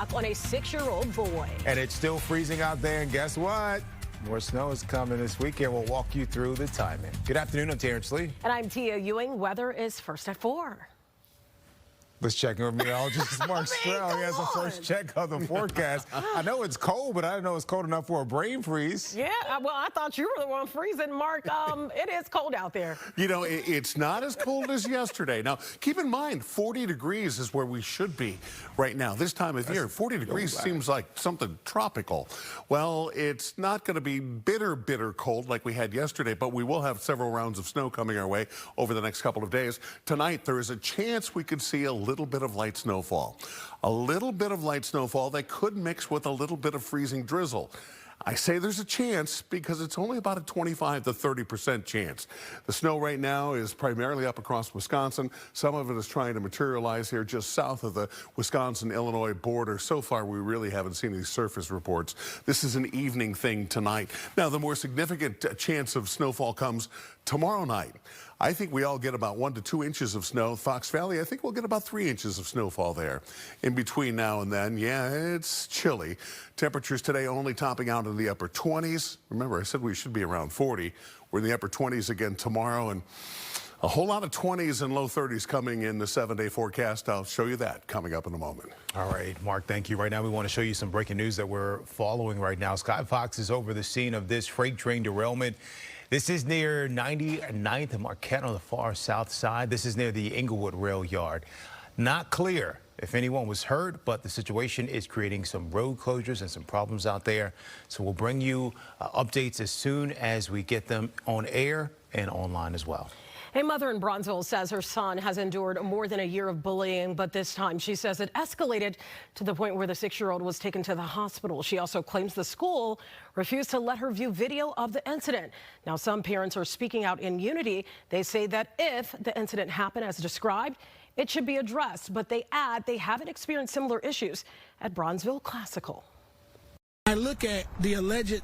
attack on a 6-year-old boy. And it's still freezing out there, and guess what? More snow is coming this weekend. We'll walk you through the timing. Good afternoon, I'm Terrence Lee. And I'm Tia Ewing. Weather is first at 4. Let's check in with meteorologist Mark Strell. He has the first check of the forecast. I know it's cold, but I didn't know it's cold enough for a brain freeze. Yeah, well, I thought you were the one freezing, Mark. It is cold out there. You know, it's not as cold as yesterday. Now, keep in mind, 40 degrees is where we should be right now. This time of year, 40 degrees seems like something tropical. Well, it's not going to be bitter cold like we had yesterday, but we will have several rounds of snow coming our way over the next couple of days. Tonight, there is a chance we could see a little bit of light snowfall. A little bit of light snowfall that could mix with a little bit of freezing drizzle. I say there's a chance because it's only about a 25 to 30% chance. The snow right now is primarily up across Wisconsin. Some of it is trying to materialize here just south of the Wisconsin-Illinois border. So far, we really haven't seen any surface reports. This is an evening thing tonight. Now, the more significant chance of snowfall comes tomorrow night. I think we all get about 1 to 2 inches of snow. Fox Valley, I think we'll get about 3 inches of snowfall there. In between now and then, yeah, it's chilly. Temperatures today only topping out in the upper 20s. Remember, I said we should be around 40. We're in the upper 20s again tomorrow, and a whole lot of 20s and low 30s coming in the 7-day forecast. I'll show you that coming up in a moment. All right, Mark, thank you. Right now, we want to show you some breaking news that we're following right now. Sky Fox is over the scene of this freight train derailment. This is near 99th and Marquette on the far south side. This is near the Inglewood Rail Yard. Not clear if anyone was hurt, but the situation is creating some road closures and some problems out there. So we'll bring you updates as soon as we get them on air and online as well. A mother in Bronzeville says her son has endured more than a year of bullying, but this time she says it escalated to the point where the 6-year-old was taken to the hospital. She also claims the school refused to let her view video of the incident. Now, some parents are speaking out in unity. They say that if the incident happened as described, it should be addressed, but they add they haven't experienced similar issues at Bronzeville Classical. I look at the alleged,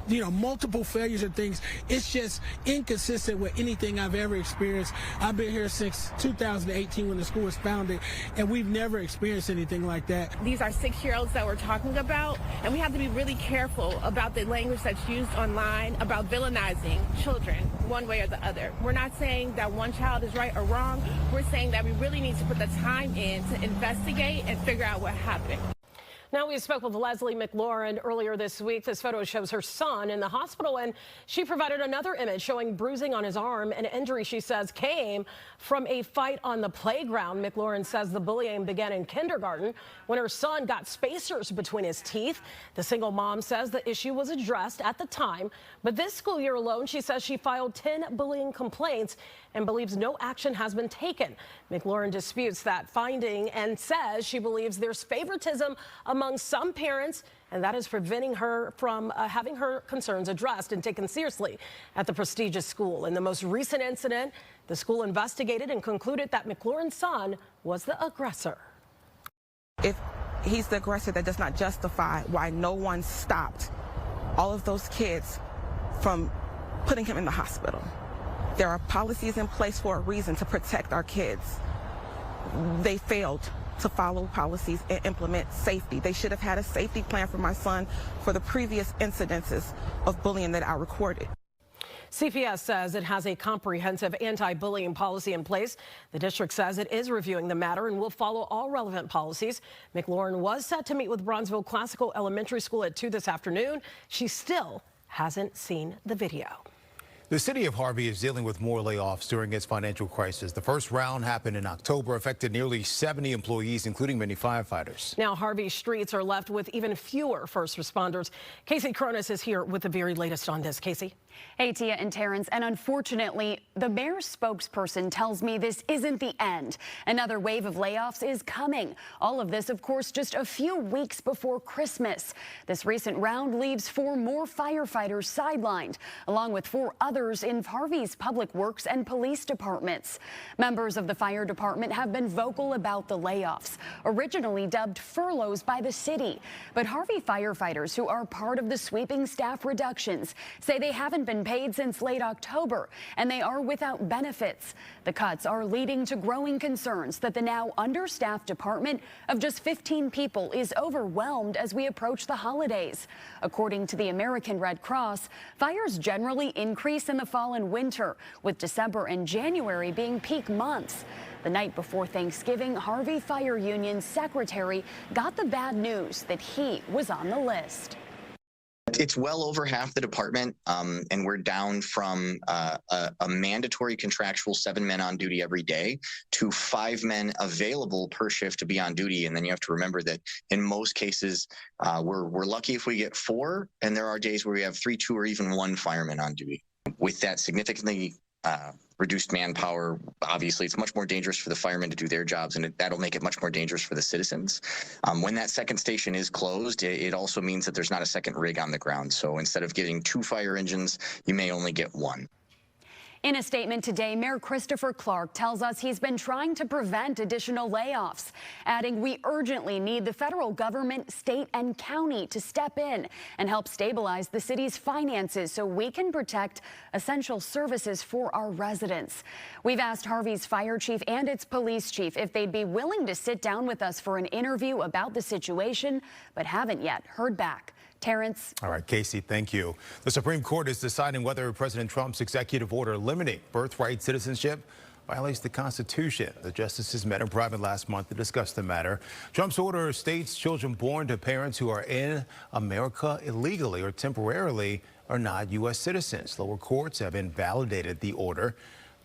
multiple failures and things. It's just inconsistent with anything I've ever experienced. I've been here since 2018 when the school was founded, and we've never experienced anything like that. These are 6-year-olds that we're talking about, and we have to be really careful about the language that's used online about villainizing children one way or the other. We're not saying that one child is right or wrong. We're saying that we really need to put the time in to investigate and figure out what happened. Now, we spoke with Leslie McLaurin earlier this week. This photo shows her son in the hospital, and she provided another image showing bruising on his arm, an injury she says came from a fight on the playground. McLaurin says the bullying began in kindergarten when her son got spacers between his teeth. The single mom says the issue was addressed at the time, but this school year alone, she says she filed 10 bullying complaints and believes no action has been taken. McLaurin disputes that finding and says she believes there's favoritism among some parents, and that is preventing her from having her concerns addressed and taken seriously at the prestigious school. In the most recent incident, the school investigated and concluded that McLaurin's son was the aggressor. If he's the aggressor, that does not justify why no one stopped all of those kids from putting him in the hospital. There are policies in place for a reason to protect our kids. They failed to follow policies and implement safety. They should have had a safety plan for my son for the previous incidences of bullying that I recorded. CPS says it has a comprehensive anti-bullying policy in place. The district says it is reviewing the matter and will follow all relevant policies. McLaurin was set to meet with Bronzeville Classical Elementary School at 2 this afternoon. She still hasn't seen the video. The City of Harvey is dealing with more layoffs during its financial crisis. The first round happened in October, affected nearly 70 employees, including many firefighters. Now, Harvey streets are left with even fewer first responders. Casey Cronus is here with the very latest on this. Casey? Hey, Tia and Terrence, and unfortunately, the mayor's spokesperson tells me this isn't the end. Another wave of layoffs is coming. All of this, of course, just a few weeks before Christmas. This recent round leaves 4 more firefighters sidelined, along with 4 others in Harvey's public works and police departments. Members of the fire department have been vocal about the layoffs, originally dubbed furloughs by the city. But Harvey firefighters who are part of the sweeping staff reductions say they haven't haven't been paid since late October, and they are without benefits. The cuts are leading to growing concerns that the now understaffed department of just 15 people is overwhelmed as we approach the holidays. According to the American Red Cross, fires generally increase in the fall and winter, with December and January being peak months. The night before Thanksgiving, Harvey Fire Union secretary got the bad news that he was on the list. It's well over half the department, and we're down from a mandatory contractual 7 men on duty every day to 5 men available per shift to be on duty. And then you have to remember that in most cases, we're lucky if we get 4, and there are days where we have 3, 2, or even 1 fireman on duty. With that significantly reduced manpower, obviously it's much more dangerous for the firemen to do their jobs, and that'll make it much more dangerous for the citizens. When that second station is closed, it also means that there's not a second rig on the ground. So instead of getting 2 fire engines, you may only get 1. In a statement today, Mayor Christopher Clark tells us he's been trying to prevent additional layoffs, adding we urgently need the federal government, state and county to step in and help stabilize the city's finances so we can protect essential services for our residents. We've asked Harvey's fire chief and its police chief if they'd be willing to sit down with us for an interview about the situation, but haven't yet heard back. Terrence. All right, Casey, thank you. The Supreme Court is deciding whether President Trump's executive order eliminating birthright citizenship violates the Constitution. The justices met in private last month to discuss the matter. Trump's order states children born to parents who are in America illegally or temporarily are not U.S. citizens. Lower courts have invalidated the order.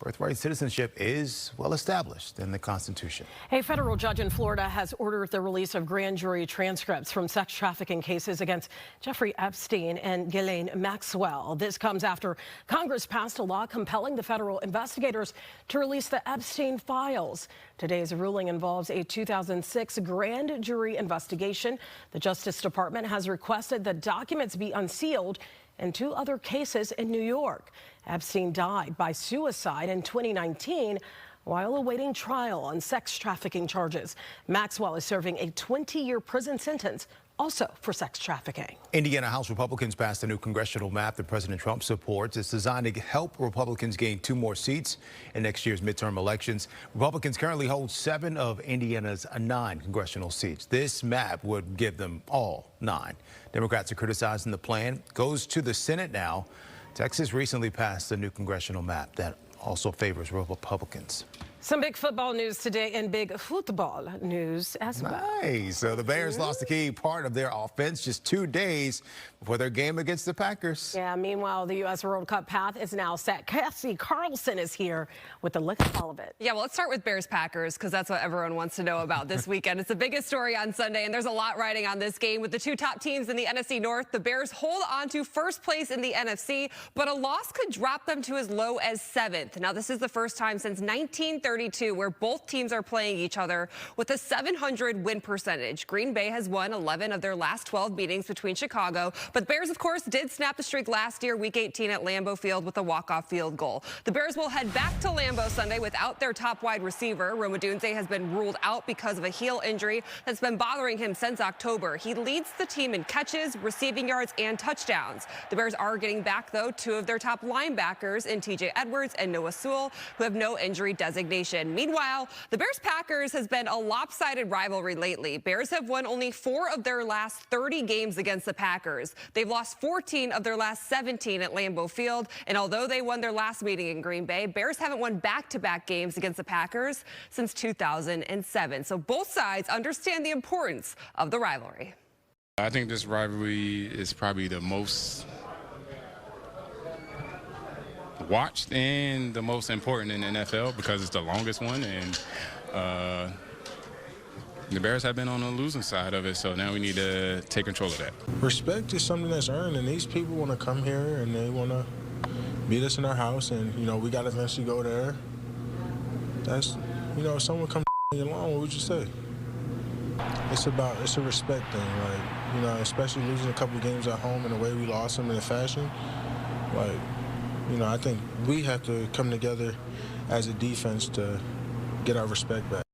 Birthright citizenship is well established in the Constitution. A federal judge in Florida has ordered the release of grand jury transcripts from sex trafficking cases against Jeffrey Epstein and Ghislaine Maxwell. This comes after Congress passed a law compelling the federal investigators to release the Epstein files. Today's ruling involves a 2006 grand jury investigation. The Justice Department has requested the documents be unsealed in 2 other cases in New York. Epstein died by suicide in 2019 while awaiting trial on sex trafficking charges. Maxwell is serving a 20-year prison sentence also for sex trafficking. Indiana House Republicans passed a new congressional map that President Trump supports. It's designed to help Republicans gain 2 more seats in next year's midterm elections. Republicans currently hold 7 of Indiana's 9 congressional seats. This map would give them all 9. Democrats are criticizing the plan. Goes to the Senate now. Texas recently passed a new congressional map that also favors Republicans. Some big football news today and big football news as well. Nice. So the Bears lost the key part of their offense just 2 days before their game against the Packers. Yeah, meanwhile, the U.S. World Cup path is now set. Cassie Carlson is here with a look at all of it. Yeah, well, let's start with Bears-Packers because that's what everyone wants to know about this weekend. It's the biggest story on Sunday, and there's a lot riding on this game. With the 2 top teams in the NFC North, the Bears hold on to first place in the NFC, but a loss could drop them to as low as 7th. Now, this is the first time since 1932 where both teams are playing each other with a 700 win percentage. Green Bay has won 11 of their last 12 meetings between Chicago, but Bears, of course, did snap the streak last year, Week 18 at Lambeau Field with a walk-off field goal. The Bears will head back to Lambeau Sunday without their top wide receiver. Rome Odunze has been ruled out because of a heel injury that's been bothering him since October. He leads the team in catches, receiving yards, and touchdowns. The Bears are getting back, though, 2 of their top linebackers in TJ Edwards and Noah Sewell, who have no injury designation. Meanwhile, the Bears-Packers has been a lopsided rivalry lately. Bears have won only 4 of their last 30 games against the Packers. They've lost 14 of their last 17 at Lambeau Field, and although they won their last meeting in Green Bay, Bears haven't won back-to-back games against the Packers since 2007. So both sides understand the importance of the rivalry. I think this rivalry is probably the most watched and the most important in the NFL because it's the longest one, and the Bears have been on the losing side of it, so now we need to take control of that. Respect is something that's earned, and these people want to come here and they want to meet us in our house, and, you know, we got to eventually go there. That's, you know, if someone comes along, what would you say? It's a respect thing, like, you know, especially losing a couple of games at home and the way we lost them in a fashion, like, you know, I think we have to come together as a defense to get our respect back.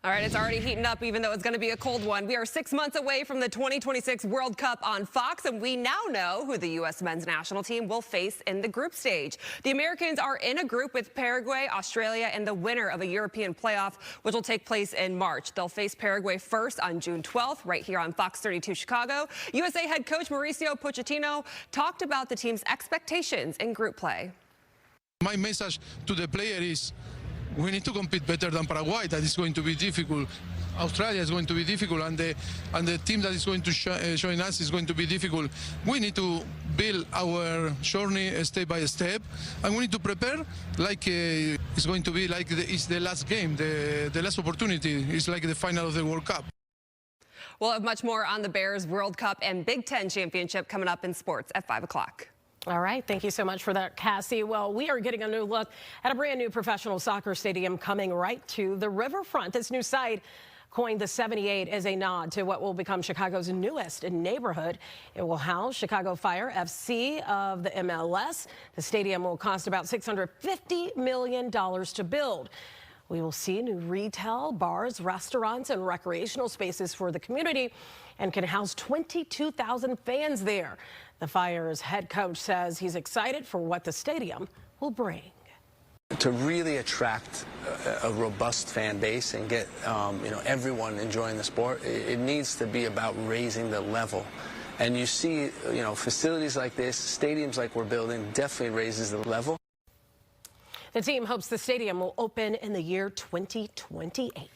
All right, it's already heating up, even though it's going to be a cold one. We are 6 months away from the 2026 World Cup on Fox, and we now know who the U.S. men's national team will face in the group stage. The Americans are in a group with Paraguay, Australia, and the winner of a European playoff, which will take place in March. They'll face Paraguay first on June 12th, right here on Fox 32 Chicago. USA head coach Mauricio Pochettino talked about the team's expectations in group play. My message to the player is, we need to compete better than Paraguay. That is going to be difficult. Australia is going to be difficult, and the team that is going to join us is going to be difficult. We need to build our journey step by step, and we need to prepare like it's going to be like it's the last game, the last opportunity. It's like the final of the World Cup. We'll have much more on the Bears World Cup and Big Ten Championship coming up in sports at 5 o'clock. All right. Thank you so much for that, Cassie. Well, we are getting a new look at a brand new professional soccer stadium coming right to the riverfront. This new site, coined the 78, is a nod to what will become Chicago's newest neighborhood. It will house Chicago Fire FC of the MLS. The stadium will cost about $650 million to build. We will see new retail, bars, restaurants, and recreational spaces for the community, and can house 22,000 fans there. The Fire's head coach says he's excited for what the stadium will bring. To really attract a robust fan base and get everyone enjoying the sport, it needs to be about raising the level. And you see, facilities like this, stadiums like we're building, definitely raises the level. The team hopes the stadium will open in the year 2028.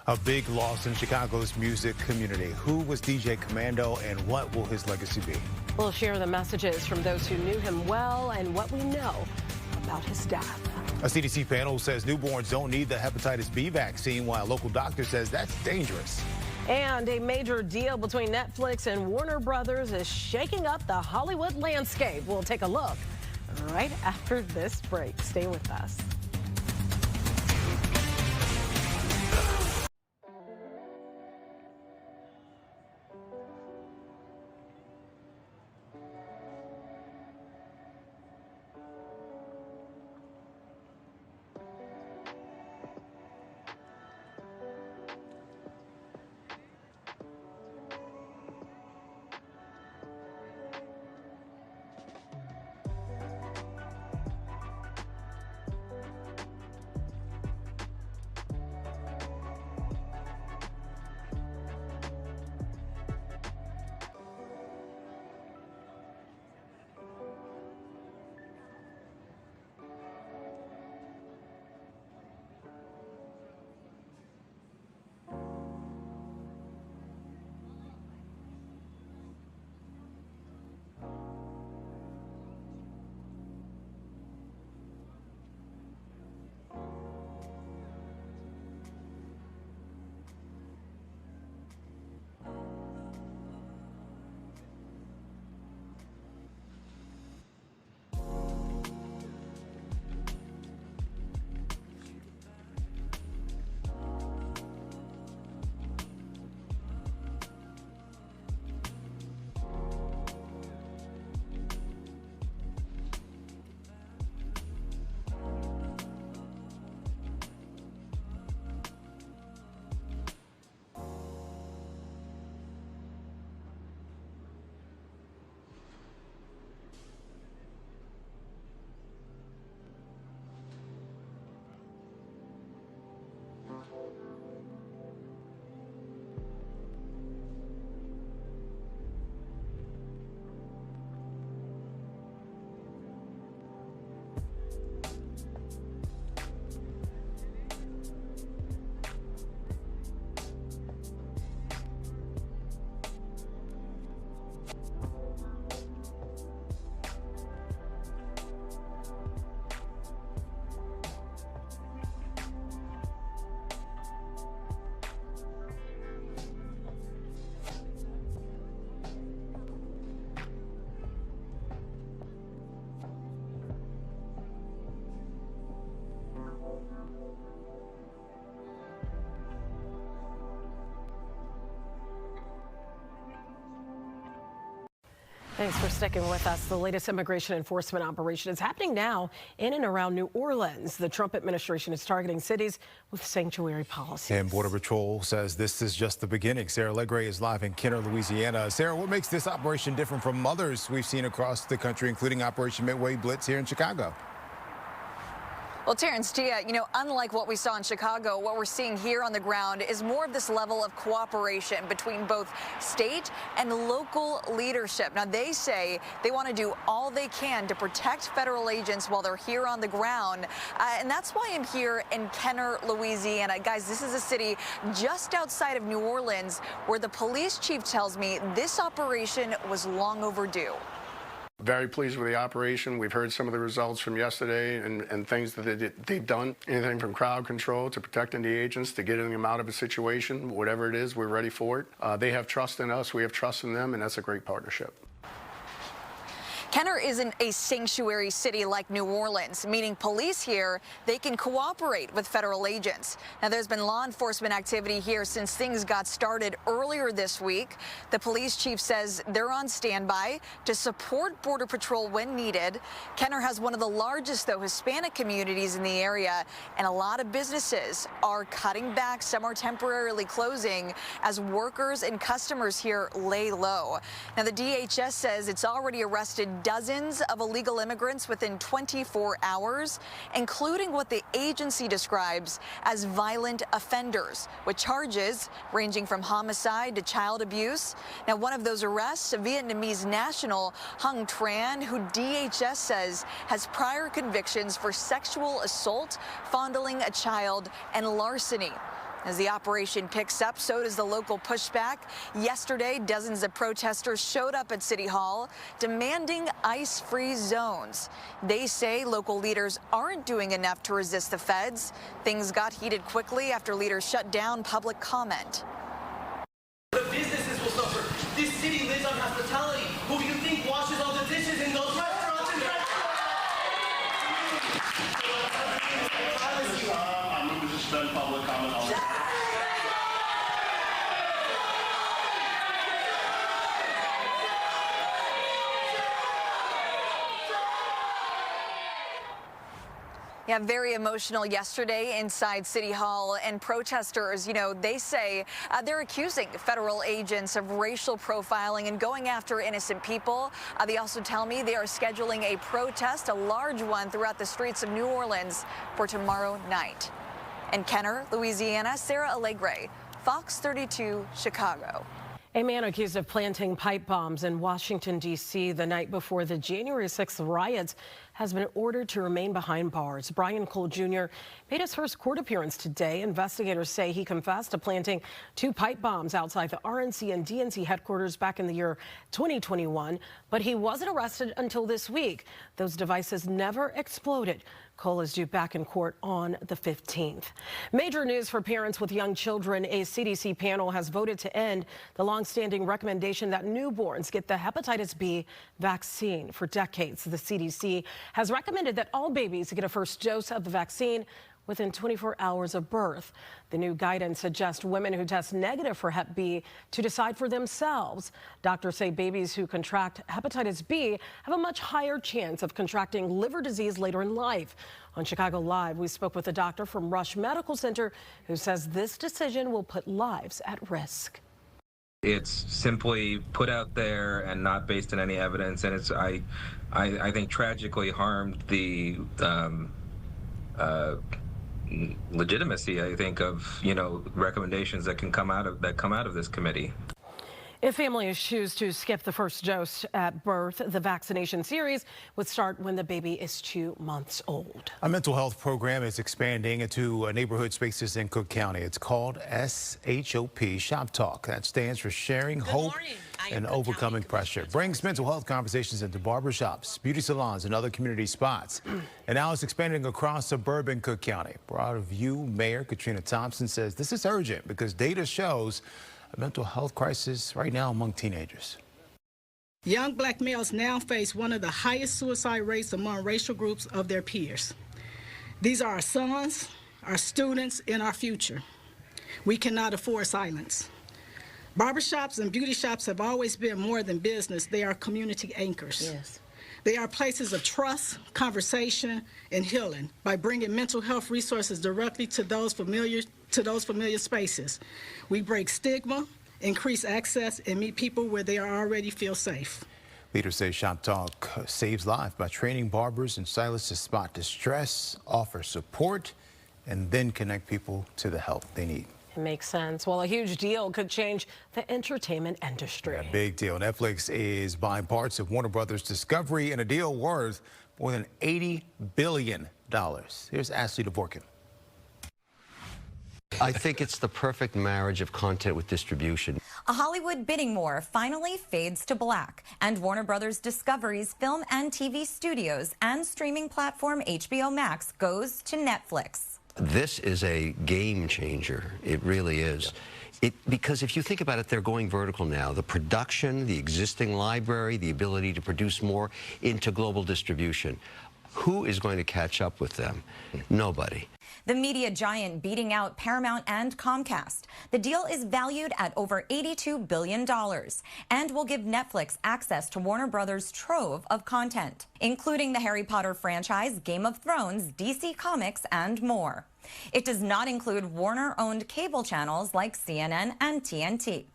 A big loss in Chicago's music community. Who was DJ Commando, and what will his legacy be? We'll share the messages from those who knew him well and what we know about his death. A CDC panel says newborns don't need the hepatitis B vaccine, while a local doctor says that's dangerous. And a major deal between Netflix and Warner Brothers is shaking up the Hollywood landscape. We'll take a look right after this break. Stay with us. Thanks for sticking with us. The latest immigration enforcement operation is happening now in and around New Orleans. The Trump administration is targeting cities with sanctuary policies. And Border Patrol says this is just the beginning. Sarah Legre is live in Kenner, Louisiana. Sarah, what makes this operation different from others we've seen across the country, including Operation Midway Blitz here in Chicago? Well, Terrence, Tia, unlike what we saw in Chicago, what we're seeing here on the ground is more of this level of cooperation between both state and local leadership. Now, they say they want to do all they can to protect federal agents while they're here on the ground. And that's why I'm here in Kenner, Louisiana. Guys, this is a city just outside of New Orleans where the police chief tells me this operation was long overdue. Very pleased with the operation. We've heard some of the results from yesterday and things that they've done. Anything from crowd control to protecting the agents to getting them out of a situation, whatever it is, we're ready for it. They have trust in us, we have trust in them, and that's a great partnership. Kenner isn't a sanctuary city like New Orleans, meaning police here, they can cooperate with federal agents. Now, there's been law enforcement activity here since things got started earlier this week. The police chief says they're on standby to support Border Patrol when needed. Kenner has one of the largest, though, Hispanic communities in the area, and a lot of businesses are cutting back. Some are temporarily closing as workers and customers here lay low. Now, the DHS says it's already arrested dozens of illegal immigrants within 24 hours, including what the agency describes as violent offenders, with charges ranging from homicide to child abuse. Now, one of those arrests, a Vietnamese national, Hung Tran, who DHS says has prior convictions for sexual assault, fondling a child, and larceny. As the operation picks up, so does the local pushback. Yesterday, dozens of protesters showed up at City Hall demanding ICE-free zones. They say local leaders aren't doing enough to resist the feds. Things got heated quickly after leaders shut down public comment. The businesses will suffer. This city lives on hospitality. Who do you think washes all the dishes in those restaurants? I'm going to suspend public comment on that. Yeah, very emotional yesterday inside City Hall, and protesters, they say they're accusing federal agents of racial profiling and going after innocent people. They also tell me they are scheduling a protest, a large one, throughout the streets of New Orleans for tomorrow night. In Kenner, Louisiana, Sarah Allegre, Fox 32, Chicago. A man accused of planting pipe bombs in Washington, D.C. the night before the January 6th riots has been ordered to remain behind bars. Brian Cole Jr. made his first court appearance today. Investigators say he confessed to planting 2 pipe bombs outside the RNC and DNC headquarters back in the year 2021, but he wasn't arrested until this week. Those devices never exploded. Cole is due back in court on the 15th. Major news for parents with young children. A CDC panel has voted to end the longstanding recommendation that newborns get the hepatitis B vaccine. For decades, the CDC has recommended that all babies get a first dose of the vaccine within 24 hours of birth. The new guidance suggests women who test negative for Hep B to decide for themselves. Doctors say babies who contract hepatitis B have a much higher chance of contracting liver disease later in life. On Chicago Live, we spoke with a doctor from Rush Medical Center who says this decision will put lives at risk. It's simply put out there and not based on any evidence, and it's I think tragically harmed the legitimacy, I think, of recommendations that come out of this committee. If families choose to skip the first dose at birth, the vaccination series would start when the baby is 2 months old. A mental health program is expanding into neighborhood spaces in Cook County. It's called SHOP, Shop Talk. That stands for Sharing Hope and Overcoming Pressure. Brings mental health conversations into barbershops, beauty salons, and other community spots. And now it's expanding across suburban Cook County. Broadview Mayor Katrina Thompson says this is urgent because data shows a mental health crisis right now among teenagers. Young black males now face one of the highest suicide rates among racial groups of their peers. These are our sons, our students, and our future. We cannot afford silence. Barbershops and beauty shops have always been more than business. They are community anchors. Yes. They are places of trust, conversation, and healing by bringing mental health resources directly to those familiar spaces. We break stigma, increase access, and meet people where they already feel safe. Leaders say Shop Talk saves lives by training barbers and stylists to spot distress, offer support, and then connect people to the help they need. It makes sense. Well, a huge deal could change the entertainment industry. Yeah, big deal. Netflix is buying parts of Warner Brothers Discovery in a deal worth more than $80 billion. Here's Ashley Dvorkin. I think it's the perfect marriage of content with distribution. A Hollywood bidding war finally fades to black, and Warner Brothers Discovery's film and TV studios and streaming platform HBO Max goes to Netflix. This is a game changer. It really is. Because if you think about it, they're going vertical now. The production, the existing library, the ability to produce more into global distribution. Who is going to catch up with them? Nobody. The media giant beating out Paramount and Comcast. The deal is valued at over $82 billion and will give Netflix access to Warner Brothers' trove of content, including the Harry Potter franchise, Game of Thrones, DC Comics, and more. It does not include Warner-owned cable channels like CNN and TNT.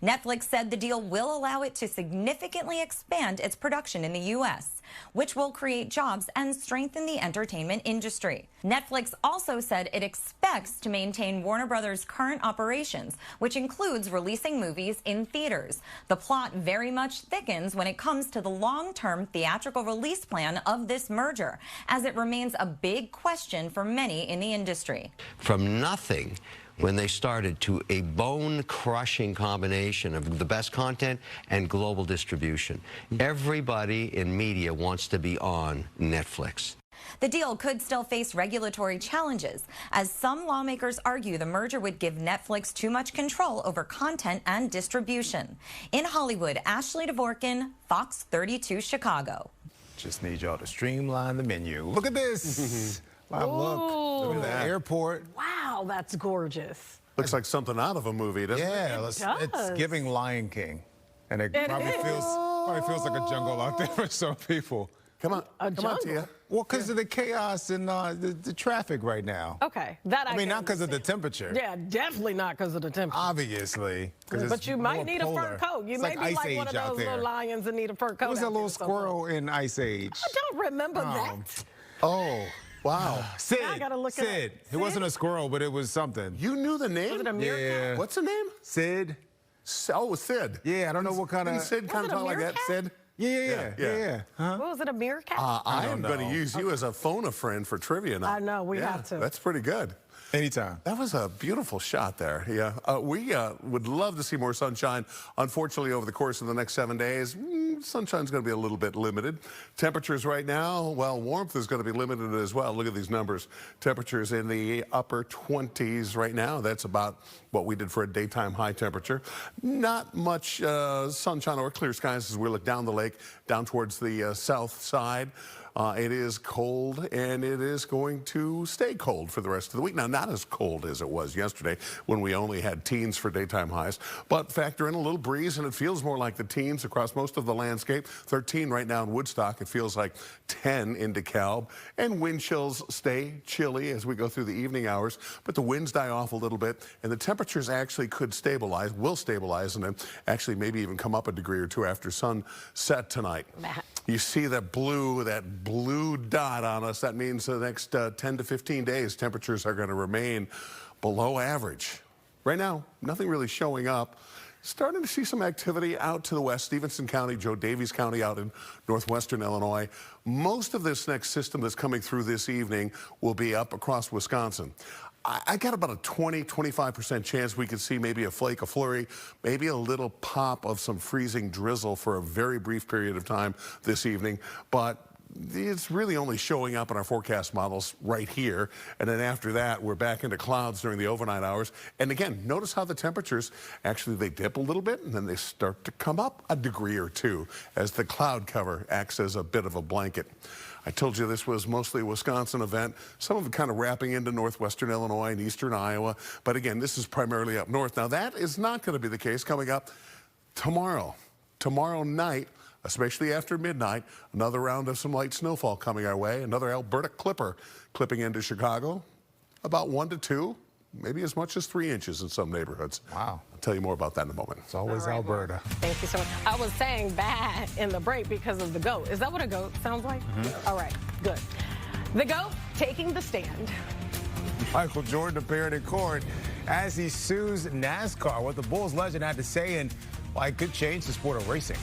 Netflix said the deal will allow it to significantly expand its production in the U.S., which will create jobs and strengthen the entertainment industry. Netflix also said it expects to maintain Warner Brothers' current operations, which includes releasing movies in theaters. The plot very much thickens when it comes to the long-term theatrical release plan of this merger, as it remains a big question for many in the industry. From nothing, when they started, to a bone-crushing combination of the best content and global distribution. Everybody in media wants to be on Netflix. The deal could still face regulatory challenges, as some lawmakers argue the merger would give Netflix too much control over content and distribution. In Hollywood, Ashley Dvorkin, Fox 32 Chicago. Just need y'all to streamline the menu. Look at this. Wow, look at that airport. Wow, that's gorgeous. Looks like something out of a movie, doesn't it? Yeah, it's giving Lion King. And it probably feels like a jungle out there for some people. Come on, come on, Tia. Well, because of the chaos and the traffic right now. Okay, that I mean, not because of the temperature. Yeah, definitely not because of the temperature. Obviously. But you might need a fur coat. You may be like one of those little lions that need a fur coat. Who's that little squirrel in Ice Age? I don't remember that. Oh. Wow. Sid. I gotta look Sid. It wasn't a squirrel, but it was something. You knew the name? Was it a meerkat? Yeah. What's the name? Sid. Oh, Sid. Yeah, I don't know what kind of. Sid kind of talk like that, Sid? Yeah. Huh? What was it, a meerkat? I am going to use you as a phone-a-friend for trivia now. I know, we have to. That's pretty good. Anytime. That was a beautiful shot there. Yeah. We would love to see more sunshine. Unfortunately, over the course of the next 7 days, sunshine's going to be a little bit limited. Temperatures right now, well, warmth is going to be limited as well. Look at these numbers. Temperatures in the upper 20s right now. That's about what we did for a daytime high temperature. Not much sunshine or clear skies as we look down the lake, down towards the south side. It is cold, and it is going to stay cold for the rest of the week. Now, not as cold as it was yesterday when we only had teens for daytime highs, but factor in a little breeze, and it feels more like the teens across most of the landscape. 13 right now in Woodstock. It feels like 10 in DeKalb, and wind chills stay chilly as we go through the evening hours, but the winds die off a little bit, and the temperatures actually could stabilize, will stabilize, and then actually maybe even come up a degree or two after sunset tonight. You see that blue dot on us. That means the next 10 to 15 days, temperatures are going to remain below average. Right now, nothing really showing up. Starting to see some activity out to the west, Stevenson County, Joe Davies County out in northwestern Illinois. Most of this next system that's coming through this evening will be up across Wisconsin. I got about a 20-25% chance we could see maybe a flake, a flurry, maybe a little pop of some freezing drizzle for a very brief period of time this evening. But it's really only showing up in our forecast models right here. And then after that, we're back into clouds during the overnight hours. And again, notice how the temperatures, actually, they dip a little bit and then they start to come up a degree or two as the cloud cover acts as a bit of a blanket. I told you this was mostly a Wisconsin event, some of it kind of wrapping into northwestern Illinois and eastern Iowa. But again, this is primarily up north. Now, that is not going to be the case coming up tomorrow. Tomorrow night, especially after midnight, another round of some light snowfall coming our way. Another Alberta clipper clipping into Chicago, about 1 to 2, maybe as much as 3 inches in some neighborhoods. Wow. I'll tell you more about that in a moment. It's always Alberta. Thank you so much. I was saying bad in the break because of the goat. Is that what a goat sounds like? All right, good. The goat taking the stand. Michael Jordan appeared in court as he sues NASCAR. What the Bulls legend had to say and why it could change the sport of racing.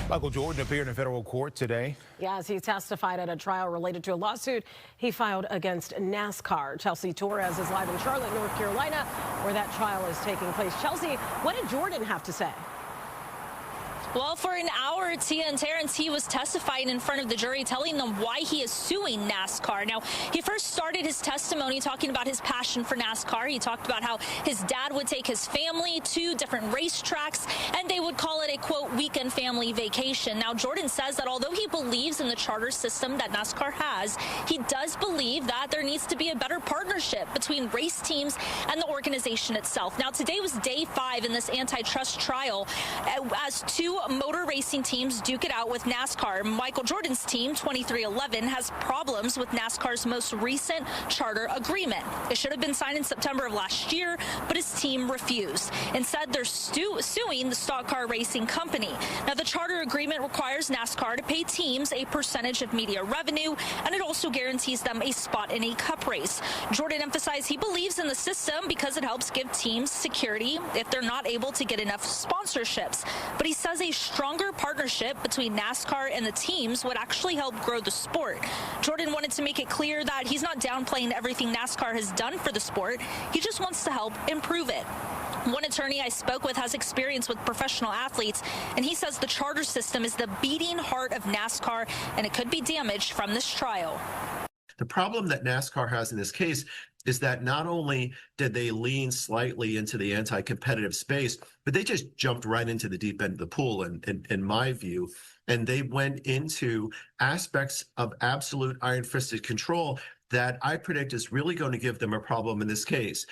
Michael Jordan appeared in federal court today. Yes, he testified at a trial related to a lawsuit he filed against NASCAR. Chelsea Torres is live in Charlotte, North Carolina, where that trial is taking place. Chelsea, what did Jordan have to say? Well, for an hour, Tia and Terrence, he was testifying in front of the jury, telling them why he is suing NASCAR. Now, he first started his testimony talking about his passion for NASCAR. He talked about how his dad would take his family to different racetracks, and they would call it a, quote, weekend family vacation. Now, Jordan says that although he believes in the charter system that NASCAR has, he does believe that there needs to be a better partnership between race teams and the organization itself. Now, today was day 5 in this antitrust trial as 2 motor racing teams duke it out with NASCAR. Michael Jordan's team, 2311, has problems with NASCAR's most recent charter agreement. It should have been signed in September of last year, but his team refused. Instead, they're suing the stock car racing company. Now, the charter agreement requires NASCAR to pay teams a percentage of media revenue, and it also guarantees them a spot in a cup race. Jordan emphasized he believes in the system because it helps give teams security if they're not able to get enough sponsorships. But he says a stronger partnership between NASCAR and the teams would actually help grow the sport. Jordan wanted to make it clear that he's not downplaying everything NASCAR has done for the sport. He just wants to help improve it. One attorney I spoke with has experience with professional athletes, and he says the charter system is the beating heart of NASCAR, and it could be damaged from this trial. The problem that NASCAR has in this case is that not only did they lean slightly into the anti-competitive space, but they just jumped right into the deep end of the pool, in my view. And they went into aspects of absolute iron-fisted control that I predict is really going to give them a problem in this case.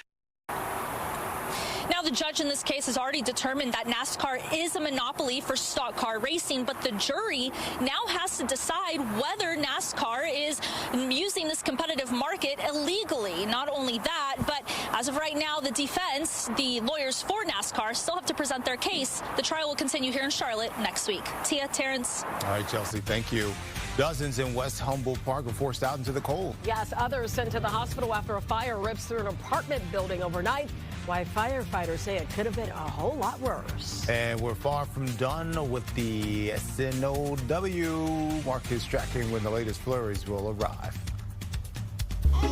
Now, the judge in this case has already determined that NASCAR is a monopoly for stock car racing, but the jury now has to decide whether NASCAR is using this competitive market illegally. Not only that, but as of right now, the defense, the lawyers for NASCAR, still have to present their case. The trial will continue here in Charlotte next week. Tia, Terrence. All right, Chelsea, thank you. Dozens in West Humboldt Park were forced out into the cold. Yes, others sent to the hospital after a fire rips through an apartment building overnight. Why firefighters say it could have been a whole lot worse. And we're far from done with the SNOW. Mark is tracking when the latest flurries will arrive.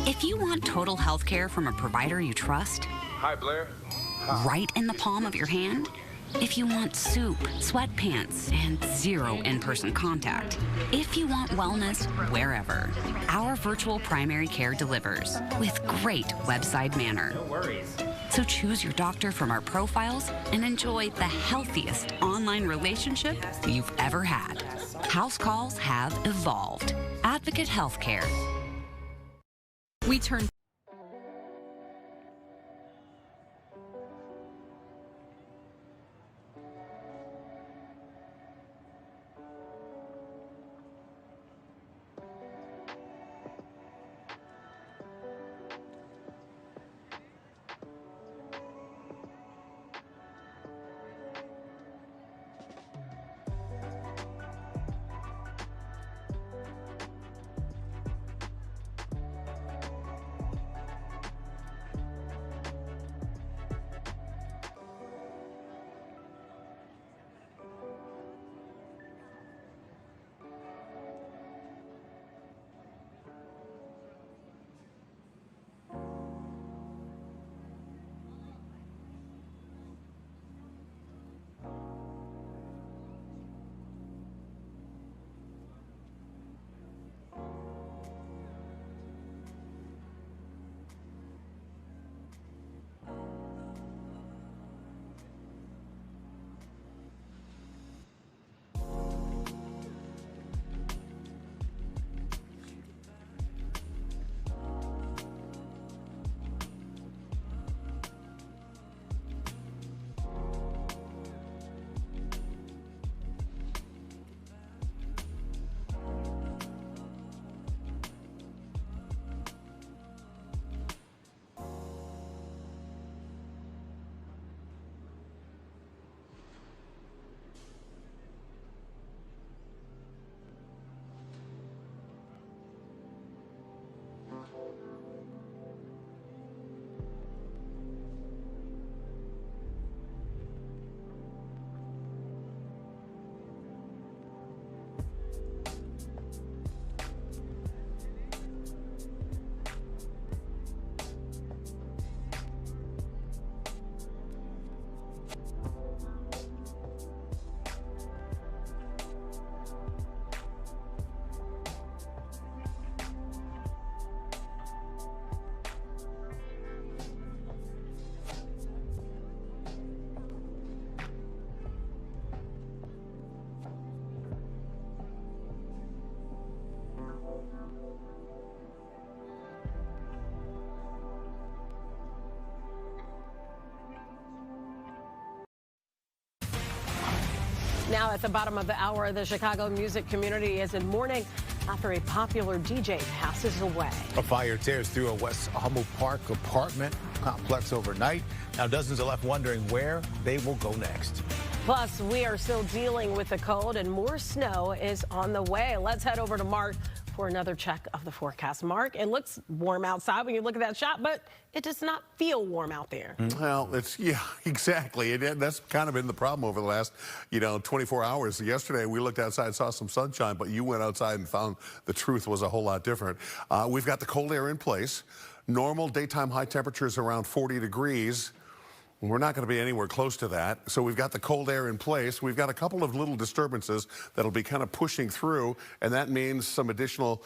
If you want total health care from a provider you trust, Hi, Blair. right in the palm of your hand, if you want soup, sweatpants, and zero in-person contact, if you want wellness wherever, our virtual primary care delivers with great website manner. No worries. So choose your doctor from our profiles and enjoy the healthiest online relationship you've ever had. House calls have evolved. Advocate Healthcare. We turn Now at the bottom of the hour, the Chicago music community is in mourning after a popular DJ passes away. A fire tears through a West Humboldt Park apartment complex overnight. Now dozens are left wondering where they will go next. Plus, we are still dealing with the cold and more snow is on the way. Let's head over to Mark for another check of the forecast. Mark, it looks warm outside when you look at that shot, but it does not feel warm out there. Well, yeah, exactly. That's kind of been the problem over the last, 24 hours. Yesterday, we looked outside and saw some sunshine, but you went outside and found the truth was a whole lot different. We've got the cold air in place. Normal daytime high temperatures around 40 degrees. We're not going to be anywhere close to that. So we've got the cold air in place. We've got a couple of little disturbances that'll be kind of pushing through, and that means some additional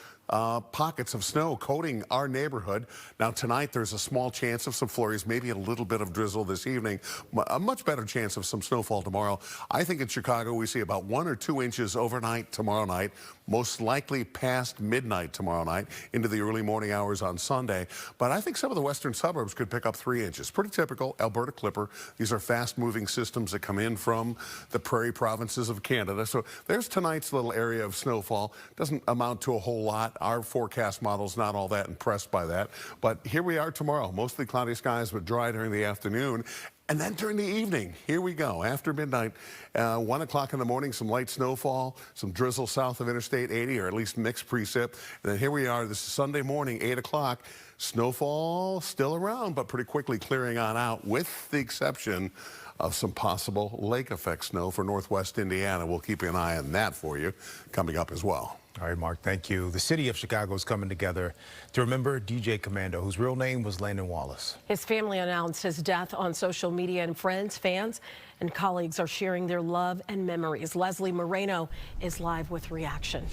pockets of snow coating our neighborhood. Now tonight there's a small chance of some flurries, maybe a little bit of drizzle this evening, a much better chance of some snowfall tomorrow. I think in Chicago we see about 1 or 2 inches overnight tomorrow night, most likely past midnight tomorrow night into the early morning hours on Sunday. But I think some of the western suburbs could pick up 3 inches. Pretty typical Alberta Clipper. These are fast-moving systems that come in from the prairie provinces of Canada. So there's tonight's little area of snowfall. Doesn't amount to a whole lot. Our forecast model's not all that impressed by that. But here we are tomorrow. Mostly cloudy skies, but dry during the afternoon. And then during the evening, here we go. After midnight, 1 o'clock in the morning, some light snowfall, some drizzle south of Interstate 80, or at least mixed precip. And then here we are. This is Sunday morning, 8 o'clock. Snowfall still around, but pretty quickly clearing on out, with the exception of some possible lake effect snow for northwest Indiana. We'll keep an eye on that for you coming up as well. All right, Mark, thank you. The city of Chicago is coming together to remember DJ Commando, whose real name was Landon Wallace. His family announced his death on social media, and friends, fans, and colleagues are sharing their love and memories. Leslie Moreno is live with reaction.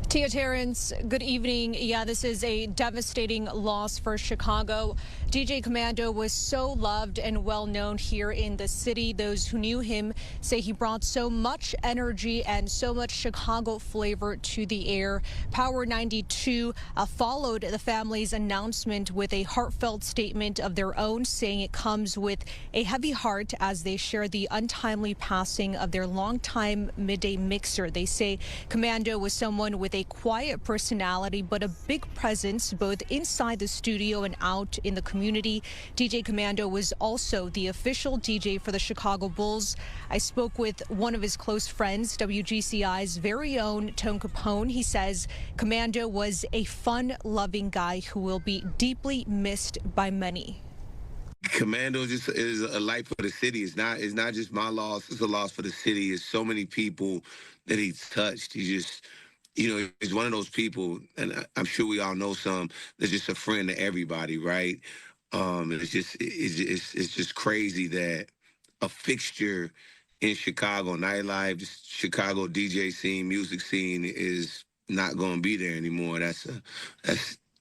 Tia, Terrence, good evening. Yeah, this is a devastating loss for Chicago. DJ Commando was so loved and well known here in the city. Those who knew him say he brought so much energy and so much Chicago flavor to the air. Power 92 followed the family's announcement with a heartfelt statement of their own, saying it comes with a heavy heart as they share the untimely passing of their longtime midday mixer. They say Commando was someone with a quiet personality, but a big presence both inside the studio and out in the community. DJ Commando was also the official DJ for the Chicago Bulls. I spoke with one of his close friends, WGCI's very own Tone Capone. He says Commando was a fun-loving guy who will be deeply missed by many. Commando just is a light for the city. It's not just my loss. It's a loss for the city. It's so many people that he's touched. He just, you know, he's one of those people, and I'm sure we all know some, that's just a friend to everybody, right? And it's just crazy that a fixture in Chicago nightlife, just Chicago DJ scene, music scene, is not going to be there anymore. That's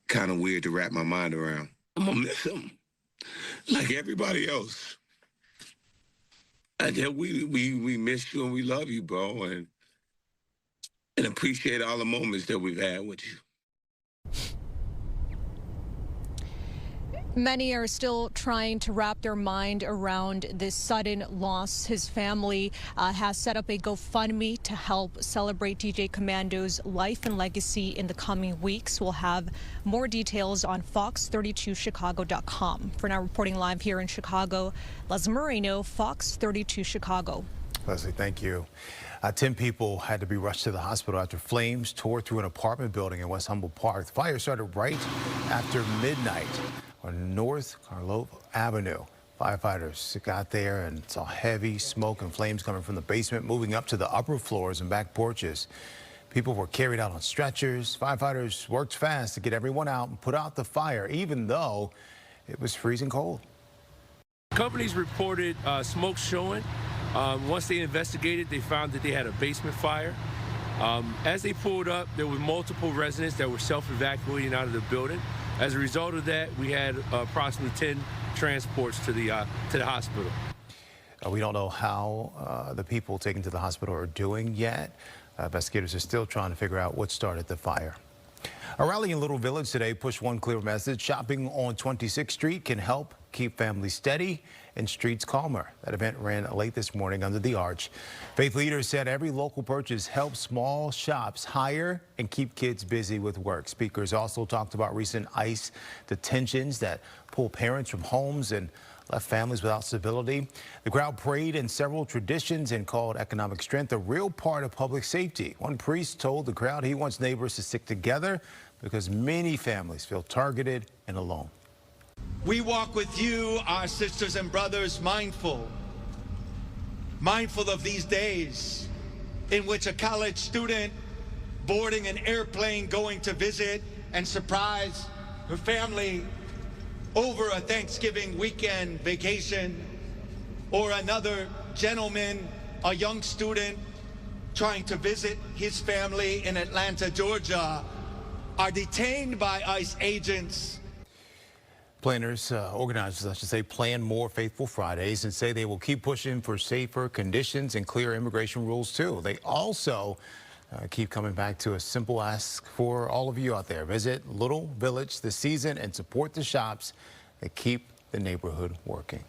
kind of weird to wrap my mind around. I'm gonna miss him, like everybody else. And yeah, we miss you and we love you, bro, and appreciate all the moments that we've had with you. Many are still trying to wrap their mind around this sudden loss. His family has set up a GoFundMe to help celebrate DJ Commando's life and legacy in the coming weeks. We'll have more details on fox32chicago.com. For now, reporting live here in Chicago, Leslie Moreno, Fox 32 Chicago. Leslie, thank you. 10 people had to be rushed to the hospital after flames tore through an apartment building in West Humboldt Park. The fire started right after midnight on North Carlo Avenue. Firefighters got there and saw heavy smoke and flames coming from the basement, moving up to the upper floors and back porches. People were carried out on stretchers. Firefighters worked fast to get everyone out and put out the fire, even though it was freezing cold. Companies reported smoke showing. Once they investigated, they found that they had a basement fire. As they pulled up, there were multiple residents that were self-evacuating out of the building. As a result of that, we had approximately 10 transports to the hospital. We don't know how the people taken to the hospital are doing yet. Investigators are still trying to figure out what started the fire. A rally in Little Village today pushed one clear message: shopping on 26th Street can help keep families steady and streets calmer. That event ran late this morning under the arch. Faith leaders said every local purchase helps small shops hire and keep kids busy with work. Speakers also talked about recent ICE detentions that pull parents from homes and left families without stability. The crowd prayed in several traditions and called economic strength a real part of public safety. One priest told the crowd he wants neighbors to stick together because many families feel targeted and alone. We walk with you, our sisters and brothers, mindful of these days in which a college student boarding an airplane going to visit and surprise her family over a Thanksgiving weekend vacation, or another gentleman, a young student trying to visit his family in Atlanta, Georgia, are detained by ICE agents. Organizers, I should say, plan more Faithful Fridays and say they will keep pushing for safer conditions and clear immigration rules, too. They also keep coming back to a simple ask for all of you out there. Visit Little Village this season and support the shops that keep the neighborhood working.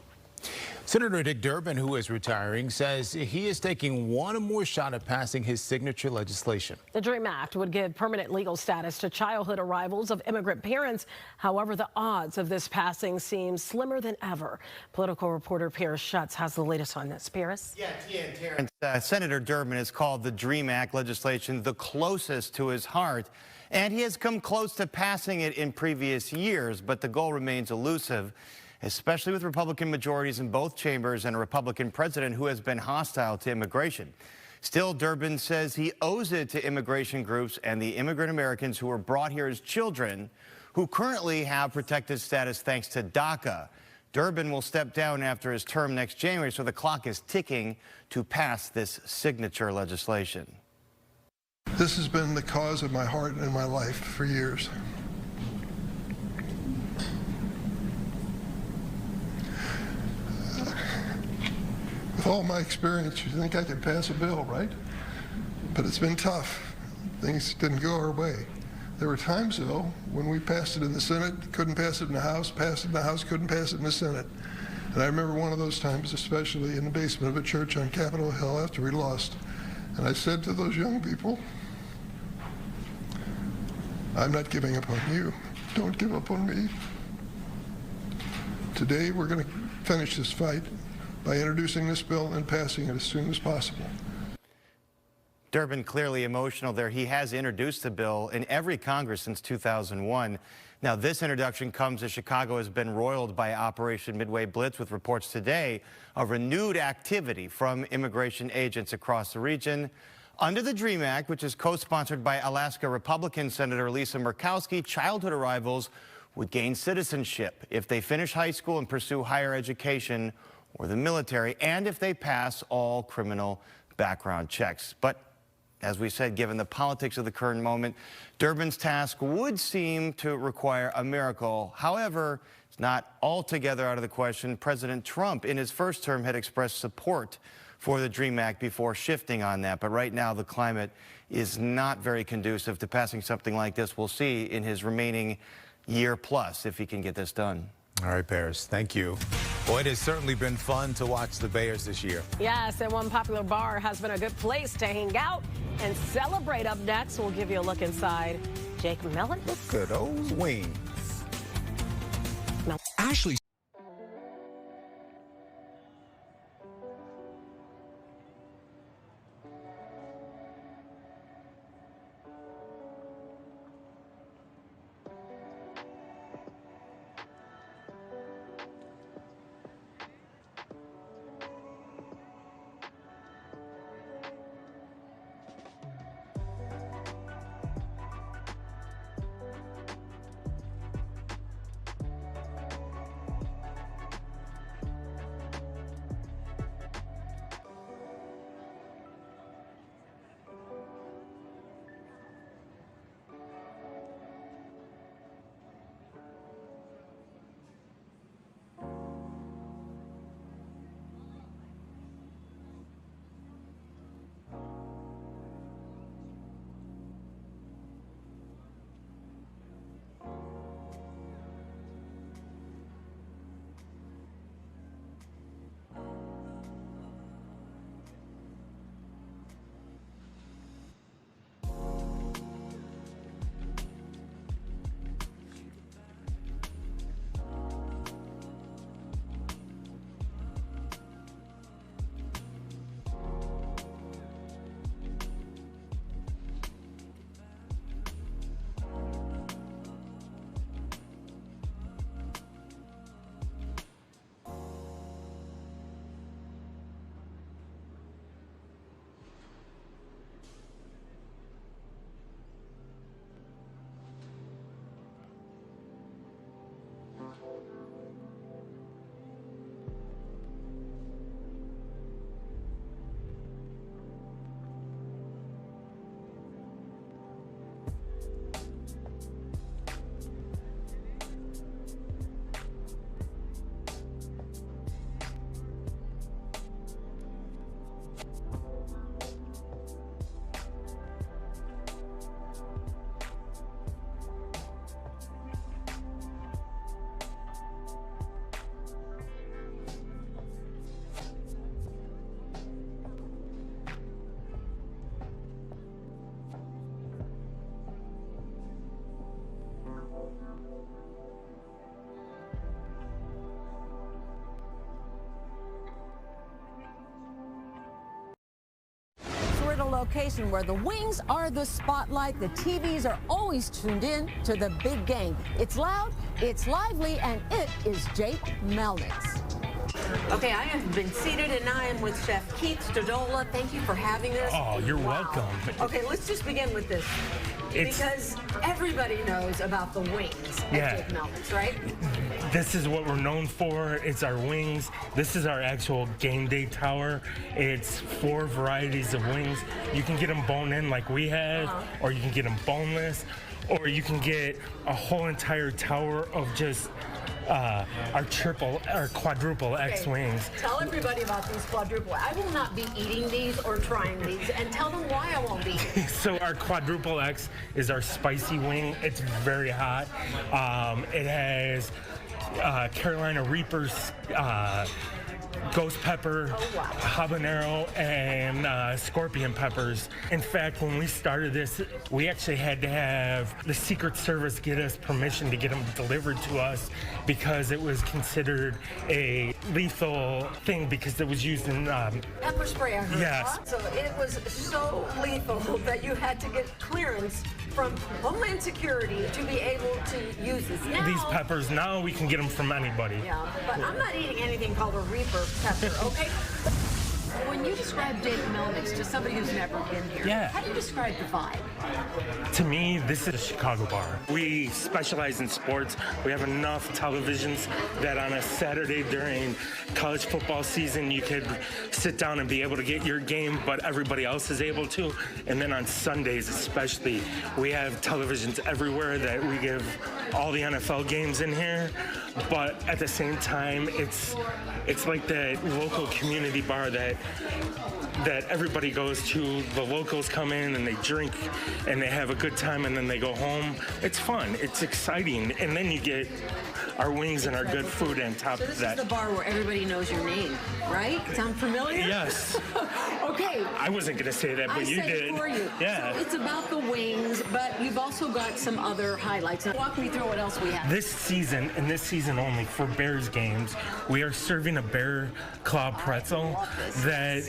Senator Dick Durbin, who is retiring, says he is taking one more shot at passing his signature legislation. The DREAM Act would give permanent legal status to childhood arrivals of immigrant parents. However, the odds of this passing seem slimmer than ever. Political reporter Paris Schutz has the latest on this. Paris? Yeah, Tia and Terrence. Senator Durbin has called the DREAM Act legislation the closest to his heart, and he has come close to passing it in previous years, but the goal remains elusive, especially with Republican majorities in both chambers and a Republican president who has been hostile to immigration. Still, Durbin says he owes it to immigration groups and the immigrant Americans who were brought here as children who currently have protected status thanks to DACA. Durbin will step down after his term next January, so the clock is ticking to pass this signature legislation. This has been the cause of my heart and my life for years. With all my experience, you think I could pass a bill, right? But it's been tough. Things didn't go our way. There were times, though, when we passed it in the Senate, couldn't pass it in the House, passed it in the House, couldn't pass it in the Senate. And I remember one of those times, especially in the basement of a church on Capitol Hill after we lost. And I said to those young people, I'm not giving up on you. Don't give up on me. Today, we're going to finish this fight by introducing this bill and passing it as soon as possible. Durbin clearly emotional there. He has introduced the bill in every Congress since 2001. Now, this introduction comes as Chicago has been roiled by Operation Midway Blitz, with reports today of renewed activity from immigration agents across the region. Under the DREAM Act, which is co-sponsored by Alaska Republican Senator Lisa Murkowski, childhood arrivals would gain citizenship if they finish high school and pursue higher education or the military, and if they pass all criminal background checks. But as we said, given the politics of the current moment, Durbin's task would seem to require a miracle. However, it's not altogether out of the question. President Trump, in his first term, had expressed support for the DREAM Act before shifting on that. But right now, the climate is not very conducive to passing something like this. We'll see in his remaining year plus if he can get this done. All right, Paris, thank you. Well, it has certainly been fun to watch the Bears this year. Yes, and one popular bar has been a good place to hang out and celebrate. Up next, we'll give you a look inside Jake Mellon. Look at those wings. Ashley. location where the wings are the spotlight. The TVs are always tuned in to the big game. It's loud, it's lively, and it is Jake Melnick's. Okay, I have been seated, and I am with Chef Keith Stodola. Thank you for having us. Oh, you're welcome. Okay, let's just begin with this. Because everybody knows about the wings at Jake Melnick's, right? This is what we're known for. It's our wings. This is our actual game day tower. It's 4 varieties of wings. You can get them bone-in like we have, or you can get them boneless, or you can get a whole entire tower of just our quadruple X wings. Tell everybody about these quadruple. I will not be eating these or trying these, and tell them why I won't be. So our quadruple X is our spicy wing. It's very hot. It has Carolina Reapers, ghost pepper, habanero, and scorpion peppers. In fact, when we started this, we actually had to have the Secret Service get us permission to get them delivered to us because it was considered a lethal thing because it was used in pepper spray, I heard. Yes. So it was so lethal that you had to get clearance from Homeland Security to be able to use this. Now, these peppers, now we can get them from anybody. Yeah, but I'm not eating anything called a Reaper pepper, okay? When you describe Jake Melnick's to somebody who's never been here, how do you describe the vibe? To me, this is a Chicago bar. We specialize in sports. We have enough televisions that on a Saturday during college football season, you could sit down and be able to get your game, but everybody else is able to. And then on Sundays especially, we have televisions everywhere that we give all the NFL games in here. But at the same time, it's like that local community bar that everybody goes to. The locals come in and they drink and they have a good time and then they go home. It's fun. It's exciting. And then you get our wings and our good food on top of that. So this is the bar where everybody knows your name, right? Sound familiar? Yes. Okay. I wasn't going to say that, but you did. For you. Yeah. So it's about the wings, but you've also got some other highlights. Now, walk me through what else we have. This season, and this season only, for Bears games, we are serving a bear claw pretzel. That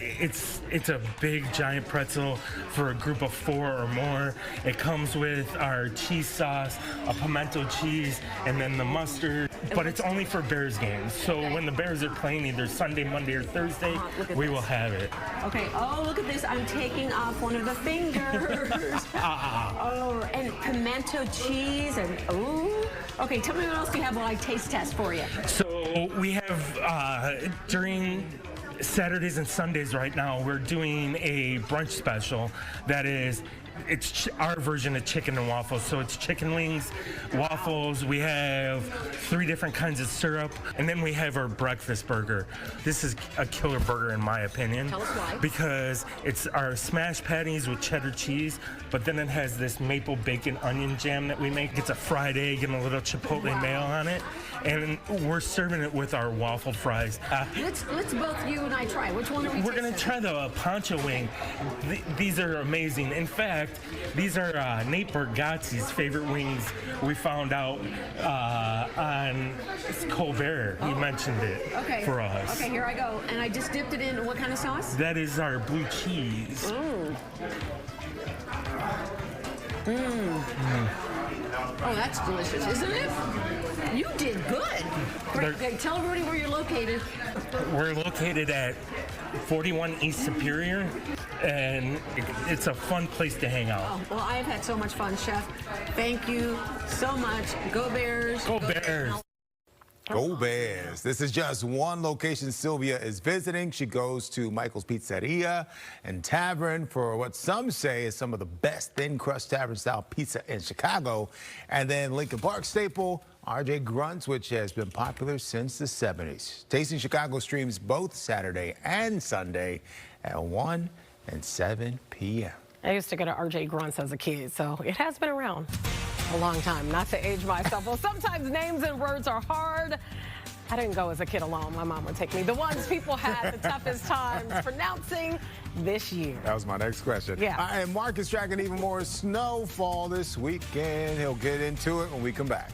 it's a big giant pretzel for a group of 4 or more. It comes with our cheese sauce, a pimento cheese, and then the mustard. But it's only for Bears games. So when the Bears are playing either Sunday, Monday, or Thursday, we will have it. Okay. Oh, look at this. I'm taking off one of the fingers. Oh, and pimento cheese and ooh. Okay, tell me what else you have while I taste test for you. So we have during Saturdays and Sundays right now, we're doing a brunch special that is, it's our version of chicken and waffles. So it's chicken wings, waffles. We have 3 different kinds of syrup, and then we have our breakfast burger. This is a killer burger in my opinion. Tell us why. Because it's our smashed patties with cheddar cheese, but then it has this maple bacon onion jam that we make. It's a fried egg and a little chipotle mayo on it, and we're serving it with our waffle fries. Let's both you and I try. Which one are we? We're gonna try the pancha wing. These are amazing. In fact, these are Nate Bargatze's favorite wings. We found out on Colbert. He mentioned it for us. Okay, here I go. And I just dipped it in what kind of sauce? That is our blue cheese. Oh, that's delicious, isn't it? You did good. Okay, tell everybody where you're located. We're located at 41 East Superior, and it's a fun place to hang out. Oh, well, I have had so much fun, Chef. Thank you so much. Go Bears. Go Bears. Go Bears. This is just one location Sylvia is visiting. She goes to Michael's Pizzeria and Tavern for what some say is some of the best thin crust tavern style pizza in Chicago. And then Lincoln Park staple, RJ Grunt's, which has been popular since the 70s. Tasting Chicago streams both Saturday and Sunday at 1 and 7 p.m. I used to go to RJ Grunt's as a kid, so it has been around a long time. Not to age myself. Well, sometimes names and words are hard. I didn't go as a kid alone. My mom would take me. The ones people had the toughest times pronouncing this year. That was my next question. Yeah. And Mark is tracking even more snowfall this weekend. He'll get into it when we come back.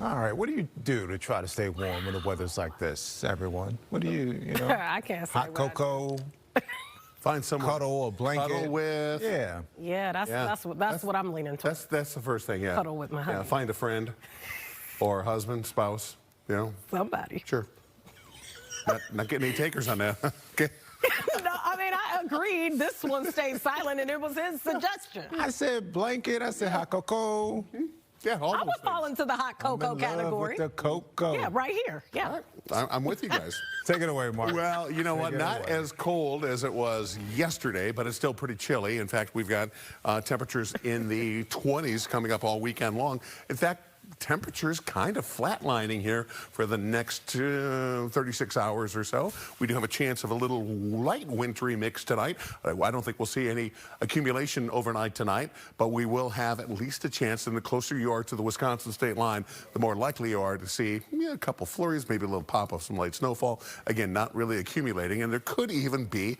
All right, what do you do to try to stay warm when the weather's like this, everyone? What do you know? I can't say hot cocoa. Find someone cuddle, a blanket. Cuddle with. Yeah. Yeah, that's what I'm leaning towards. That's the first thing. Yeah. Cuddle with my honey. Yeah. Find a friend, or a husband, spouse. You know. Somebody. Sure. Not getting any takers on that. Okay. No, I mean, I agreed. This one stayed silent, and it was his suggestion. I said blanket. I said hot cocoa. Yeah, all I those would things. fall into the hot cocoa I'm in love category. with the cocoa. Yeah, right here. Yeah. I'm with you guys. Take it away, Mark. Well, you know what? Not as cold as it was yesterday, but it's still pretty chilly. In fact, we've got temperatures in the 20s coming up all weekend long. In fact, temperatures kind of flatlining here for the next 36 hours or so. We do have a chance of a little light wintry mix tonight. I don't think we'll see any accumulation overnight tonight, but we will have at least a chance. And the closer you are to the Wisconsin state line, the more likely you are to see a couple flurries, maybe a little pop of some light snowfall. Again, not really accumulating, and there could even be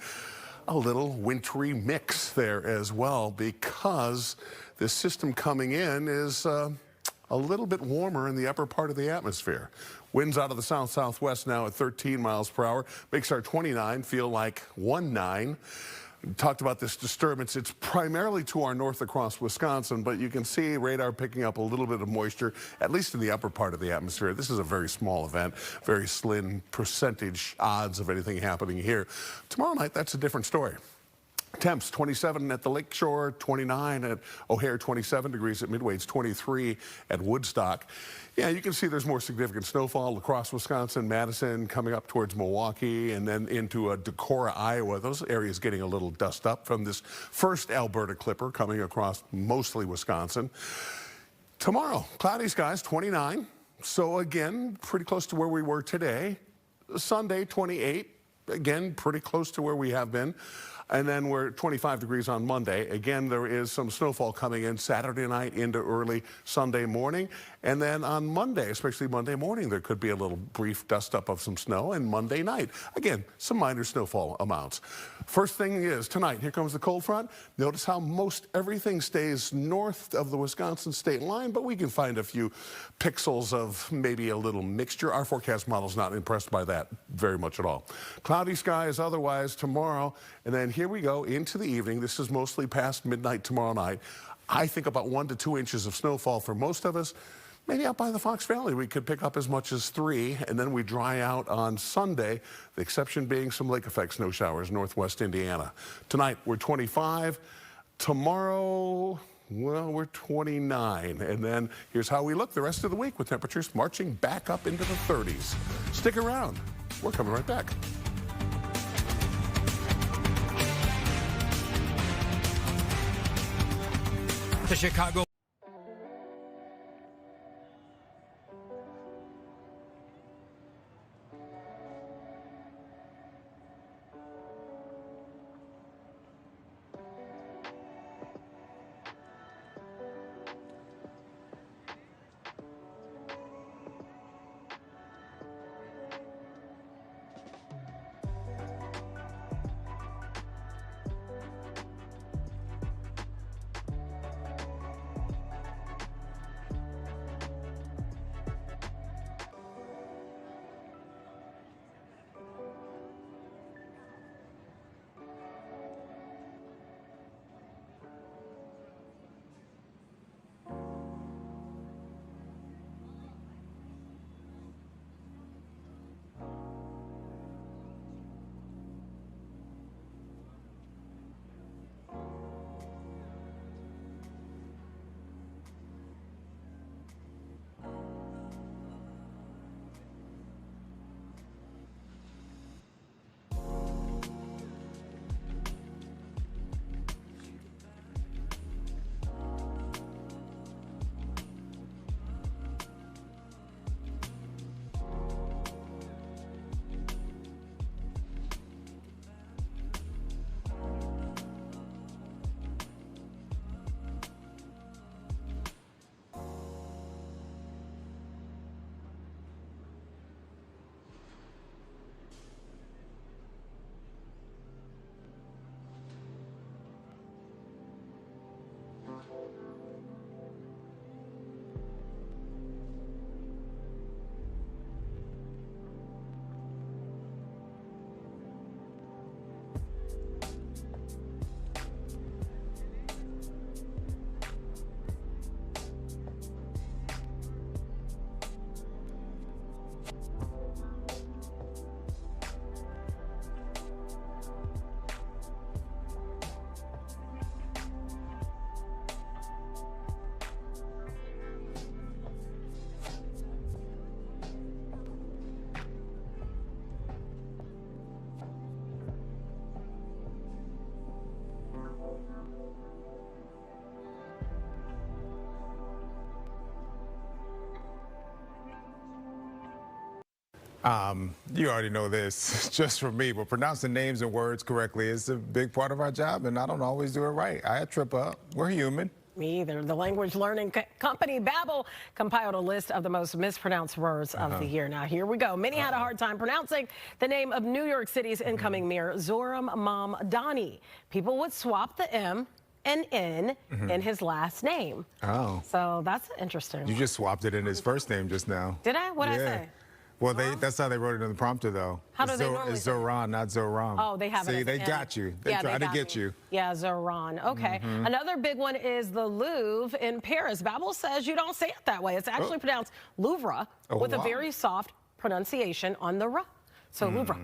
a little wintry mix there as well, because this system coming in is a little bit warmer in the upper part of the atmosphere. Winds out of the south-southwest now at 13 miles per hour. Makes our 29 feel like 19. We talked about this disturbance. It's primarily to our north across Wisconsin, but you can see radar picking up a little bit of moisture, at least in the upper part of the atmosphere. This is a very small event, very slim percentage odds of anything happening here. Tomorrow night, that's a different story. Temps 27 at the Lakeshore, 29 at O'Hare, 27 degrees at Midway, it's 23 at Woodstock. Yeah, you can see there's more significant snowfall across Wisconsin, Madison, coming up towards Milwaukee, and then into Decorah, Iowa. Those areas getting a little dust up from this first Alberta clipper coming across mostly Wisconsin. Tomorrow, cloudy skies, 29. So again, pretty close to where we were today. Sunday, 28. Again, pretty close to where we have been. And then we're 25 degrees on Monday. Again, there is some snowfall coming in Saturday night into early Sunday morning. And then on Monday, especially Monday morning, there could be a little brief dust up of some snow. And Monday night, again, some minor snowfall amounts. First thing is tonight, here comes the cold front. Notice how most everything stays north of the Wisconsin state line, but we can find a few pixels of maybe a little mixture. Our forecast model's not impressed by that very much at all. Cloudy skies otherwise tomorrow. And then here we go into the evening. This is mostly past midnight tomorrow night. I think about 1 to 2 inches of snowfall for most of us. Maybe out by the Fox Valley, we could pick up as much as 3, and then we dry out on Sunday, the exception being some lake effect snow showers, northwest Indiana. Tonight, we're 25. Tomorrow, well, we're 29. And then here's how we look the rest of the week with temperatures marching back up into the 30s. Stick around. We're coming right back. The Chicago You already know this, just from me, but pronouncing names and words correctly is a big part of our job, and I don't always do it right. I trip up. We're human. Me either. The language learning company Babbel compiled a list of the most mispronounced words of the year. Now, here we go. Many had a hard time pronouncing the name of New York City's incoming mayor, Zohran Mamdani. People would swap the M and N in his last name. Oh. So that's interesting. You just swapped it in his first name just now. Did I? What did I say? Well, that's how they wrote it in the prompter, though. How do they normally It's Zohran, not Zohran. Oh, they have it. See, as they an got you. They yeah, tried to get me. you. Yeah, Zohran. Okay. Another big one is the Louvre in Paris. Babbel says you don't say it that way. It's actually pronounced Louvre with a very soft pronunciation on the R. So Louvre.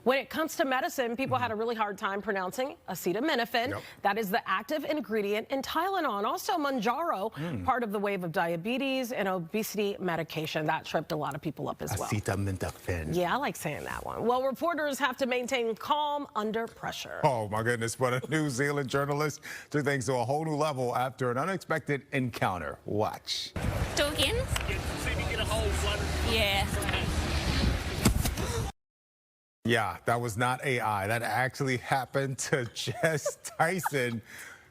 When it comes to medicine, people had a really hard time pronouncing acetaminophen. That is the active ingredient in Tylenol. And also Mounjaro, part of the wave of diabetes and obesity medication. That tripped a lot of people up as well. Acetaminophen. Yeah, I like saying that one. Well, reporters have to maintain calm under pressure. Oh, my goodness. But a New Zealand journalist took things to a whole new level after an unexpected encounter. Watch. Do again? Yeah. Yeah, that was not AI. That actually happened to Jess Tyson.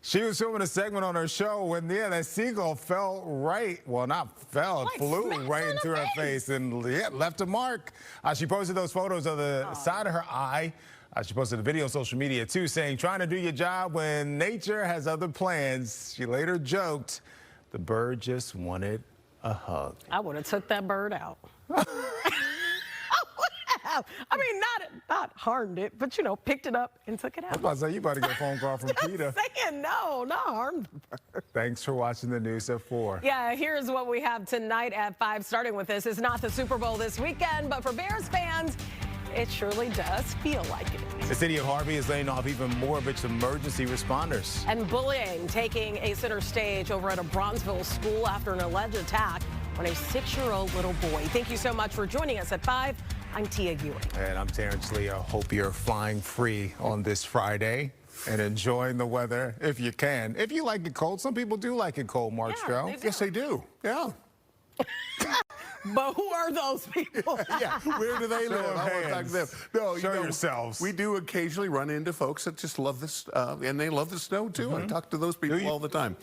She was filming a segment on her show when, that seagull fell right, well, not fell, it flew right into her face and left a mark. She posted those photos of the side of her eye. She posted a video on social media, too, saying, trying to do your job when nature has other plans. She later joked, the bird just wanted a hug. I would have took that bird out. I mean, not harmed it, but, picked it up and took it out. I was about to say, you about to get a phone call from Peter. Saying no, not harmed the bird. Thanks for watching the news at 4. Yeah, here's what we have tonight at 5. Starting with this, it's not the Super Bowl this weekend, but for Bears fans, it surely does feel like it. The City of Harvey is laying off even more of its emergency responders. And bullying taking a center stage over at a Bronzeville school after an alleged attack on a 6-year-old little boy. Thank you so much for joining us at 5. I'm Tia Ewing. And I'm Terrence Lee. I hope you're flying free on this Friday and enjoying the weather if you can. If you like it cold, some people do like it cold, Mark Stroh. Yes, they do. Yeah. But who are those people? Yeah, where do they live? I want to talk to them. No, Show yourselves. We do occasionally run into folks that just love this, and they love the snow too. I talk to those people all the time.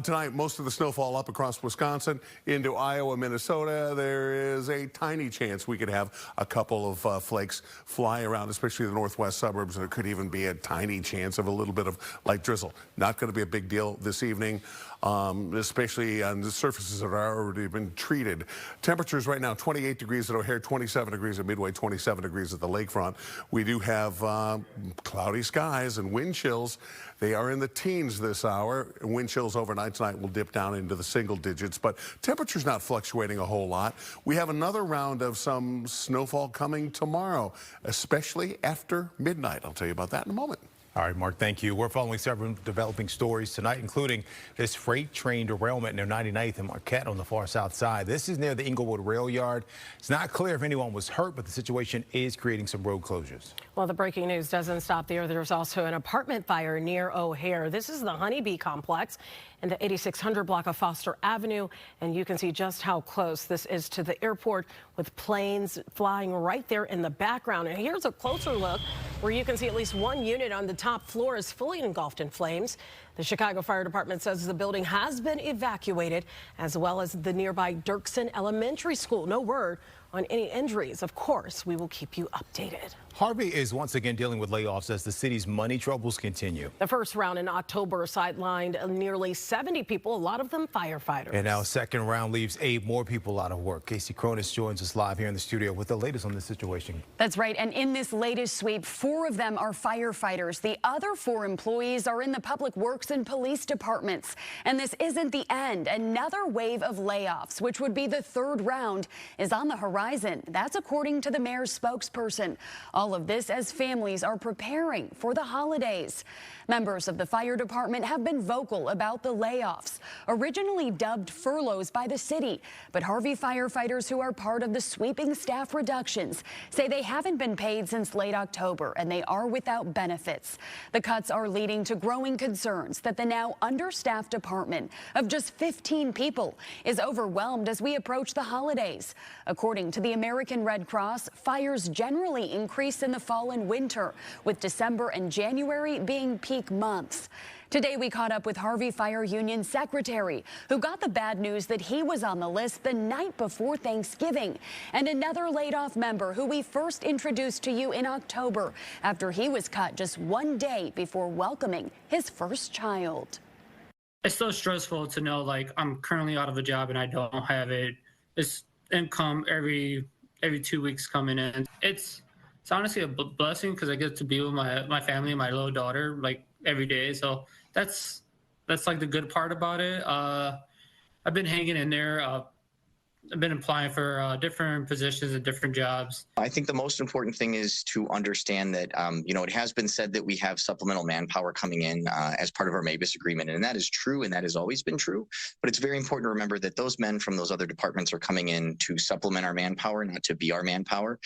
Tonight, most of the snowfall up across Wisconsin into Iowa, Minnesota. There is a tiny chance we could have a couple of flakes fly around, especially the northwest suburbs. There could even be a tiny chance of a little bit of light drizzle. Not going to be a big deal this evening, especially on the surfaces that are already been treated. Temperatures right now, 28 degrees at O'Hare, 27 degrees at Midway, 27 degrees at the lakefront. We do have cloudy skies and wind chills. They are in the teens this hour. Wind chills overnight tonight will dip down into the single digits, but temperature's not fluctuating a whole lot. We have another round of some snowfall coming tomorrow, especially after midnight. I'll tell you about that in a moment. All right, Mark, thank you. We're following several developing stories tonight, including this freight train derailment near 99th and Marquette on the far south side. This is near the Inglewood Rail Yard. It's not clear if anyone was hurt, but the situation is creating some road closures. Well, the breaking news doesn't stop there. There's also an apartment fire near O'Hare. This is the Honeybee Complex in the 8600 block of Foster Avenue, and you can see just how close this is to the airport with planes flying right there in the background. And here's a closer look where you can see at least one unit on the top floor is fully engulfed in flames. The Chicago Fire Department says the building has been evacuated, as well as the nearby Dirksen Elementary School. No word on any injuries. Of course, we will keep you updated. Harvey is once again dealing with layoffs as the city's money troubles continue. The first round in October sidelined nearly 70 people, a lot of them firefighters. And now second round leaves 8 more people out of work. Casey Cronus joins us live here in the studio with the latest on this situation. That's right. And in this latest sweep, 4 of them are firefighters. The other 4 employees are in the public works and police departments. And this isn't the end. Another wave of layoffs, which would be the 3rd round, is on the horizon. That's according to the mayor's spokesperson. All All of this as families are preparing for the holidays. Members of the fire department have been vocal about the layoffs, originally dubbed furloughs by the city. But Harvey firefighters who are part of the sweeping staff reductions say they haven't been paid since late October and they are without benefits. The cuts are leading to growing concerns that the now understaffed department of just 15 people is overwhelmed as we approach the holidays. According to the American Red Cross, fires generally increase in the fall and winter, with December and January being peak months. Today, we caught up with Harvey Fire Union Secretary, who got the bad news that he was on the list the night before Thanksgiving, and another laid-off member who we first introduced to you in October after he was cut just one day before welcoming his first child. It's so stressful to know, like, I'm currently out of a job and I don't have this income every 2 weeks coming in. It's honestly a blessing because I get to be with my family and my little daughter like every day. So that's like the good part about it. I've been hanging in there. I've been applying for different positions and different jobs. I think the most important thing is to understand that, it has been said that we have supplemental manpower coming in as part of our MABUS agreement, and that is true, and that has always been true. But it's very important to remember that those men from those other departments are coming in to supplement our manpower, not to be our manpower.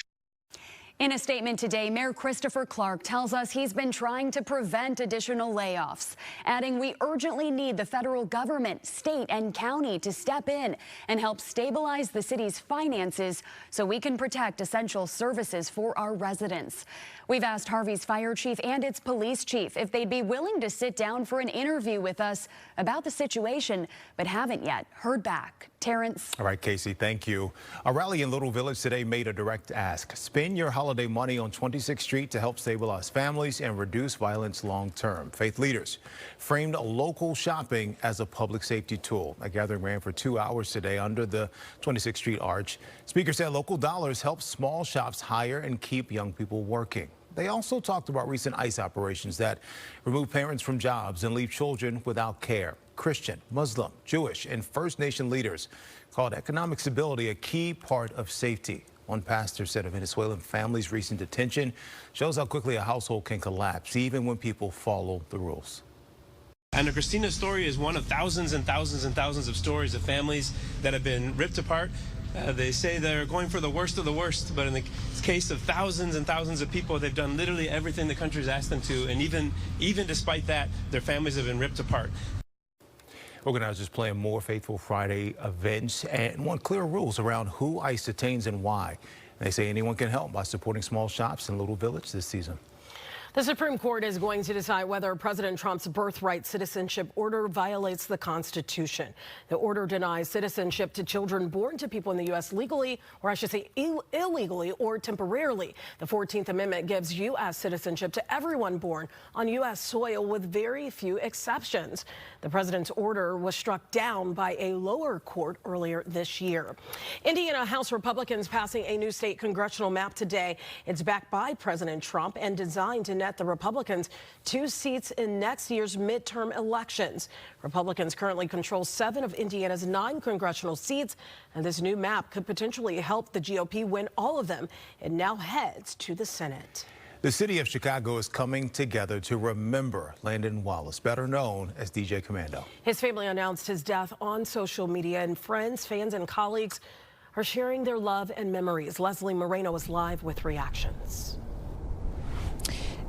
In a statement today, Mayor Christopher Clark tells us he's been trying to prevent additional layoffs, adding we urgently need the federal government, state and county to step in and help stabilize the city's finances so we can protect essential services for our residents. We've asked Harvey's fire chief and its police chief if they'd be willing to sit down for an interview with us about the situation, but haven't yet heard back. Terrence. All right, Casey, thank you. A rally in Little Village today made a direct ask. Spend your holiday money on 26th Street to help stabilize families and reduce violence long term. Faith leaders framed local shopping as a public safety tool. A gathering ran for 2 hours today under the 26th Street arch. Speaker said local dollars help small shops hire and keep young people working. They also talked about recent ICE operations that remove parents from jobs and leave children without care. Christian, Muslim, Jewish, and First Nation leaders called economic stability a key part of safety. One pastor said a Venezuelan family's recent detention shows how quickly a household can collapse, even when people follow the rules. And the Christina story is one of thousands and thousands and thousands of stories of families that have been ripped apart. They say they're going for the worst of the worst, but in the case of thousands and thousands of people, they've done literally everything the country's asked them to, and even despite that, their families have been ripped apart. Organizers plan more Faithful Friday events and want clear rules around who ICE detains and why. And they say anyone can help by supporting small shops in Little Village this season. The Supreme Court is going to decide whether President Trump's birthright citizenship order violates the Constitution. The order denies citizenship to children born to people in the U.S. legally, or I should say illegally or temporarily. The 14th Amendment gives U.S. citizenship to everyone born on U.S. soil with very few exceptions. The president's order was struck down by a lower court earlier this year. Indiana House Republicans passing a new state congressional map today. It's backed by President Trump and designed to net the Republicans 2 seats in next year's midterm elections. Republicans currently control 7 of Indiana's 9 congressional seats, and this new map could potentially help the GOP win all of them. It now heads to the Senate. The city of Chicago is coming together to remember Landon Wallace, better known as DJ Commando. His family announced his death on social media, and friends, fans, and colleagues are sharing their love and memories. Leslie Moreno is live with reactions.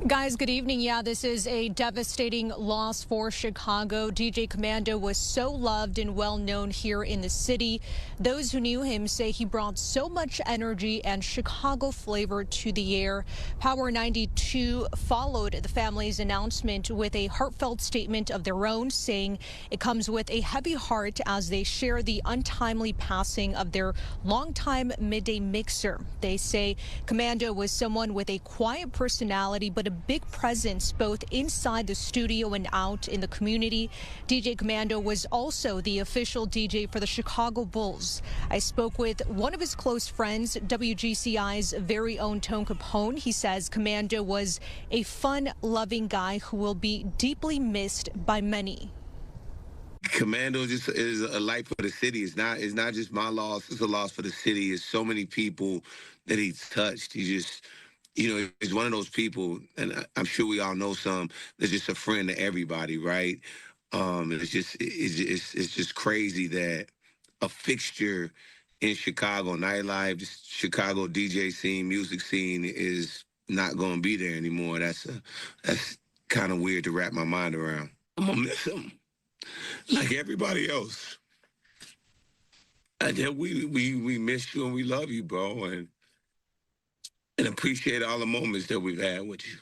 Guys, good evening. Yeah, this is a devastating loss for Chicago. DJ Commando was so loved and well known here in the city. Those who knew him say he brought so much energy and Chicago flavor to the air. Power 92 followed the family's announcement with a heartfelt statement of their own, saying it comes with a heavy heart as they share the untimely passing of their longtime midday mixer. They say Commando was someone with a quiet personality, but a big presence both inside the studio and out in the community. DJ Commando was also the official DJ for the Chicago Bulls. I spoke with one of his close friends, WGCI's very own Tone Capone. He says Commando was a fun-loving guy who will be deeply missed by many. Commando just is a light for the city. It's not just my loss. It's a loss for the city. It's so many people that he's touched. is one of those people, and I'm sure we all know some, that's just a friend to everybody, right? And it's just crazy that a fixture in Chicago nightlife, just Chicago DJ scene, music scene, is not going to be there anymore. That's kind of weird to wrap my mind around. I'm gonna miss him, like everybody else. And then we miss you and we love you, bro, and appreciate all the moments that we've had with you.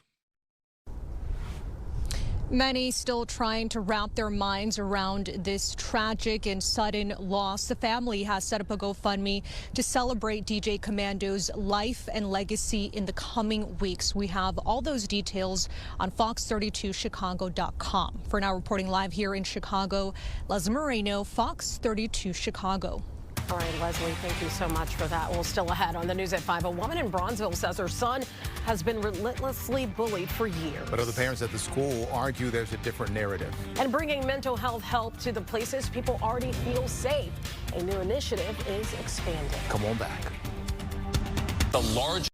Many still trying to wrap their minds around this tragic and sudden loss. The family has set up a GoFundMe to celebrate DJ Commando's life and legacy in the coming weeks. We have all those details on fox32chicago.com. For now, reporting live here in Chicago, Leslie Moreno, Fox 32 Chicago. All right, Leslie, thank you so much for that. Well, still ahead on the news at 5, a woman in Bronzeville says her son has been relentlessly bullied for years. But other parents at the school argue there's a different narrative. And bringing mental health help to the places people already feel safe. A new initiative is expanding. Come on back. The large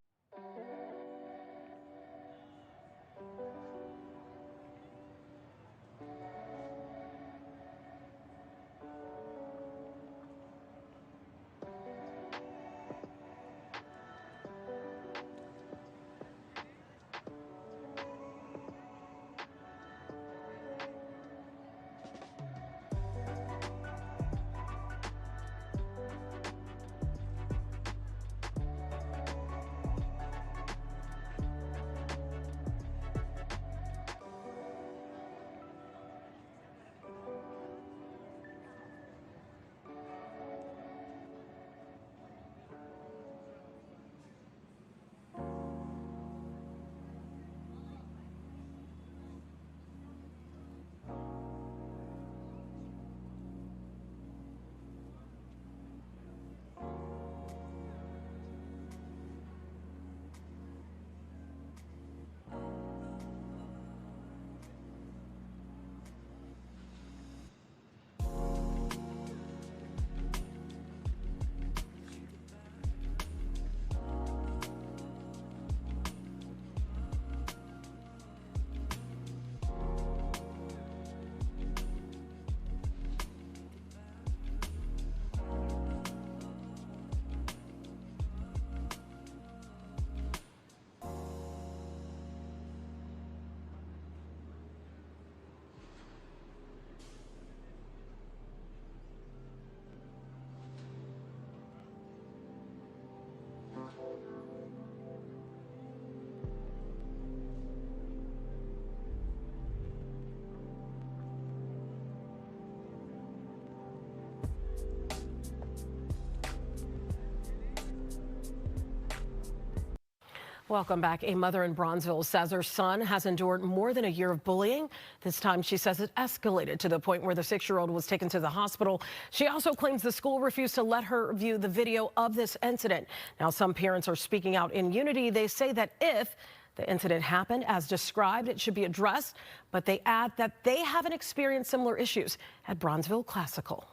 Welcome back. A mother in Bronzeville says her son has endured more than a year of bullying. This time, she says it escalated to the point where the 6-year-old was taken to the hospital. She also claims the school refused to let her view the video of this incident. Now, some parents are speaking out in unity. They say that if the incident happened as described, it should be addressed. But they add that they haven't experienced similar issues at Bronzeville Classical.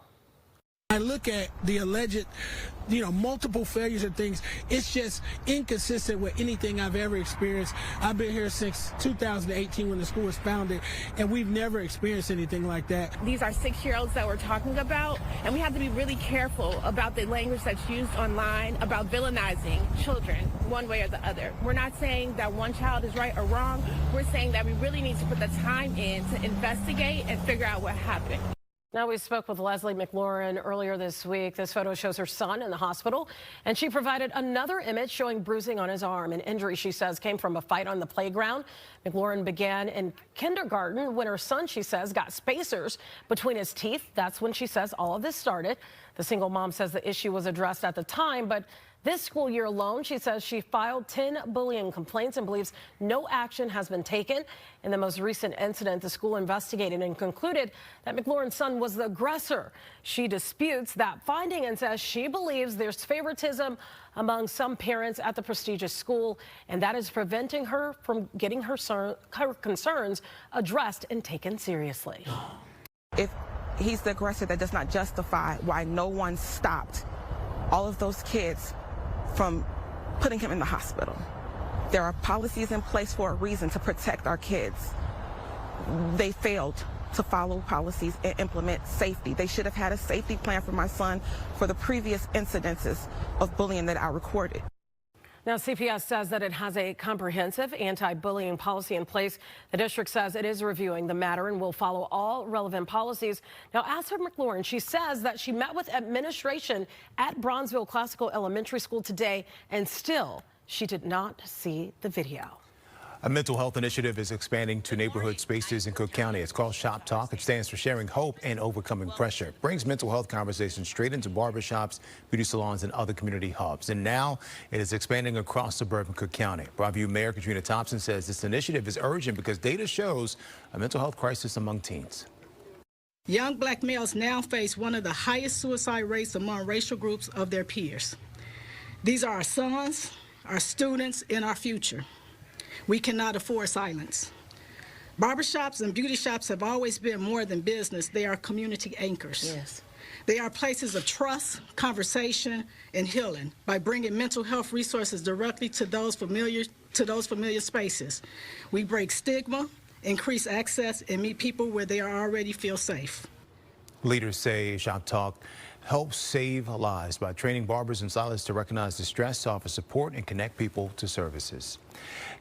I look at the alleged, multiple failures and things. It's just inconsistent with anything I've ever experienced. I've been here since 2018 when the school was founded, and we've never experienced anything like that. These are 6-year-olds that we're talking about, and we have to be really careful about the language that's used online about villainizing children one way or the other. We're not saying that one child is right or wrong. We're saying that we really need to put the time in to investigate and figure out what happened. Now, we spoke with Leslie McLaurin earlier this week. This photo shows her son in the hospital, and she provided another image showing bruising on his arm. An injury, she says, came from a fight on the playground. McLaurin began in kindergarten when her son, she says, got spacers between his teeth. That's when, she says, all of this started. The single mom says the issue was addressed at the time, but this school year alone, she says she filed 10 bullying complaints and believes no action has been taken. In the most recent incident, the school investigated and concluded that McLaurin's son was the aggressor. She disputes that finding and says she believes there's favoritism among some parents at the prestigious school, and that is preventing her from getting her concerns addressed and taken seriously. If he's the aggressor, that does not justify why no one stopped all of those kids from putting him in the hospital. There are policies in place for a reason to protect our kids. They failed to follow policies and implement safety. They should have had a safety plan for my son for the previous incidences of bullying that I recorded. Now, CPS says that it has a comprehensive anti-bullying policy in place. The district says it is reviewing the matter and will follow all relevant policies. Now, as for McLaurin, she says that she met with administration at Bronzeville Classical Elementary School today, and still she did not see the video. A mental health initiative is expanding to neighborhood spaces in Cook County. It's called Shop Talk. It stands for sharing hope and overcoming pressure. It brings mental health conversations straight into barbershops, beauty salons, and other community hubs. And now it is expanding across suburban Cook County. Broadview Mayor Katrina Thompson says this initiative is urgent because data shows a mental health crisis among teens. Young black males now face one of the highest suicide rates among racial groups of their peers. These are our sons, our students, and our future. We cannot afford silence. Barbershops and beauty shops have always been more than business. They are community anchors. Yes. They are places of trust, conversation, and healing. By bringing mental health resources directly to those familiar spaces, we break stigma, increase access, and meet people where they already feel safe. Leaders say Shop Talk helps save lives by training barbers and stylists to recognize distress, offer support, and connect people to services.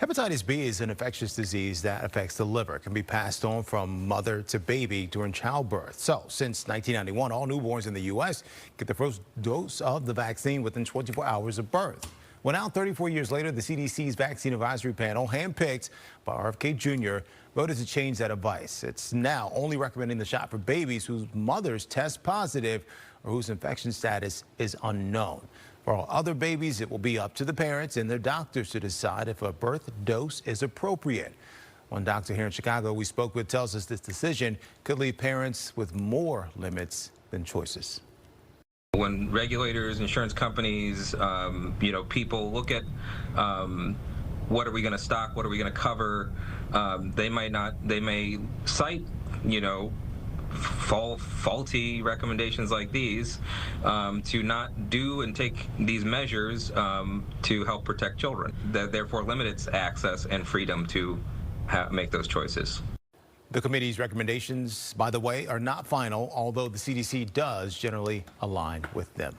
Hepatitis B is an infectious disease that affects the liver. It can be passed on from mother to baby during childbirth. So, since 1991, all newborns in the U.S. get the first dose of the vaccine within 24 hours of birth. Well, now 34 years later, the CDC's Vaccine Advisory Panel, handpicked by RFK Jr., voted to change that advice. It's now only recommending the shot for babies whose mothers test positive or whose infection status is unknown. For all other babies, it will be up to the parents and their doctors to decide if a birth dose is appropriate. One doctor here in Chicago we spoke with tells us this decision could leave parents with more limits than choices. When regulators, insurance companies, people look at what are we going to stock, what are we going to cover, they may cite, faulty recommendations like these to not do and take these measures to help protect children. That therefore limits access and freedom to make those choices. The committee's recommendations, by the way, are not final, although the CDC does generally align with them.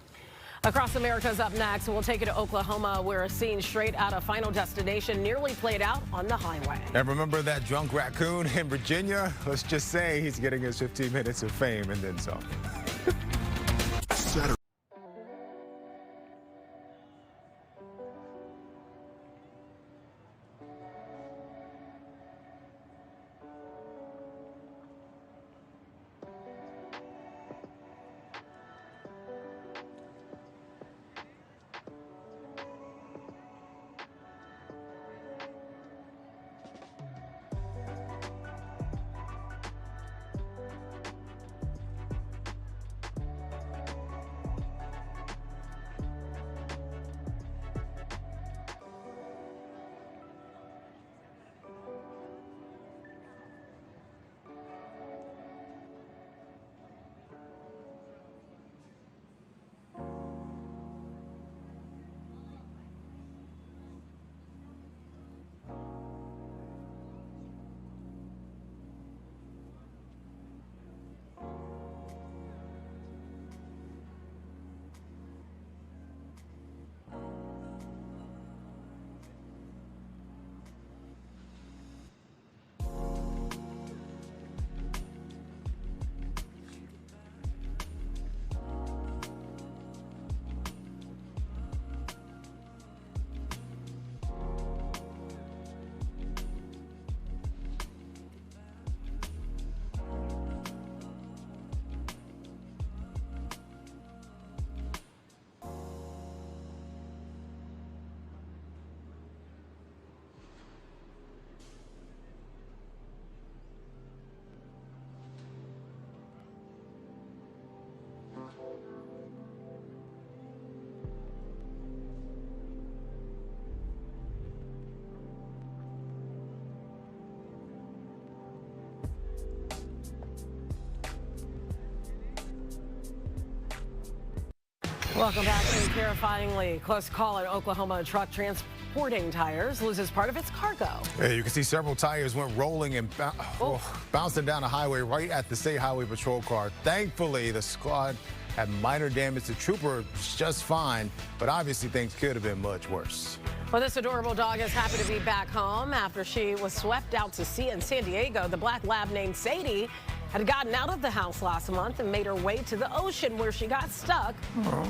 Across America is up next. We'll take you to Oklahoma, where a scene straight out of Final Destination nearly played out on the highway. And remember that drunk raccoon in Virginia? Let's just say he's getting his 15 minutes of fame and then some. Welcome back to terrifyingly close call in Oklahoma. A truck transporting tires loses part of its cargo. Yeah, you can see several tires went rolling and bouncing down the highway right at the State Highway Patrol car. Thankfully, the squad had minor damage. The trooper was just fine, but obviously things could have been much worse. Well, this adorable dog is happy to be back home after she was swept out to sea in San Diego. The black lab named Sadie had gotten out of the house last month and made her way to the ocean, where she got stuck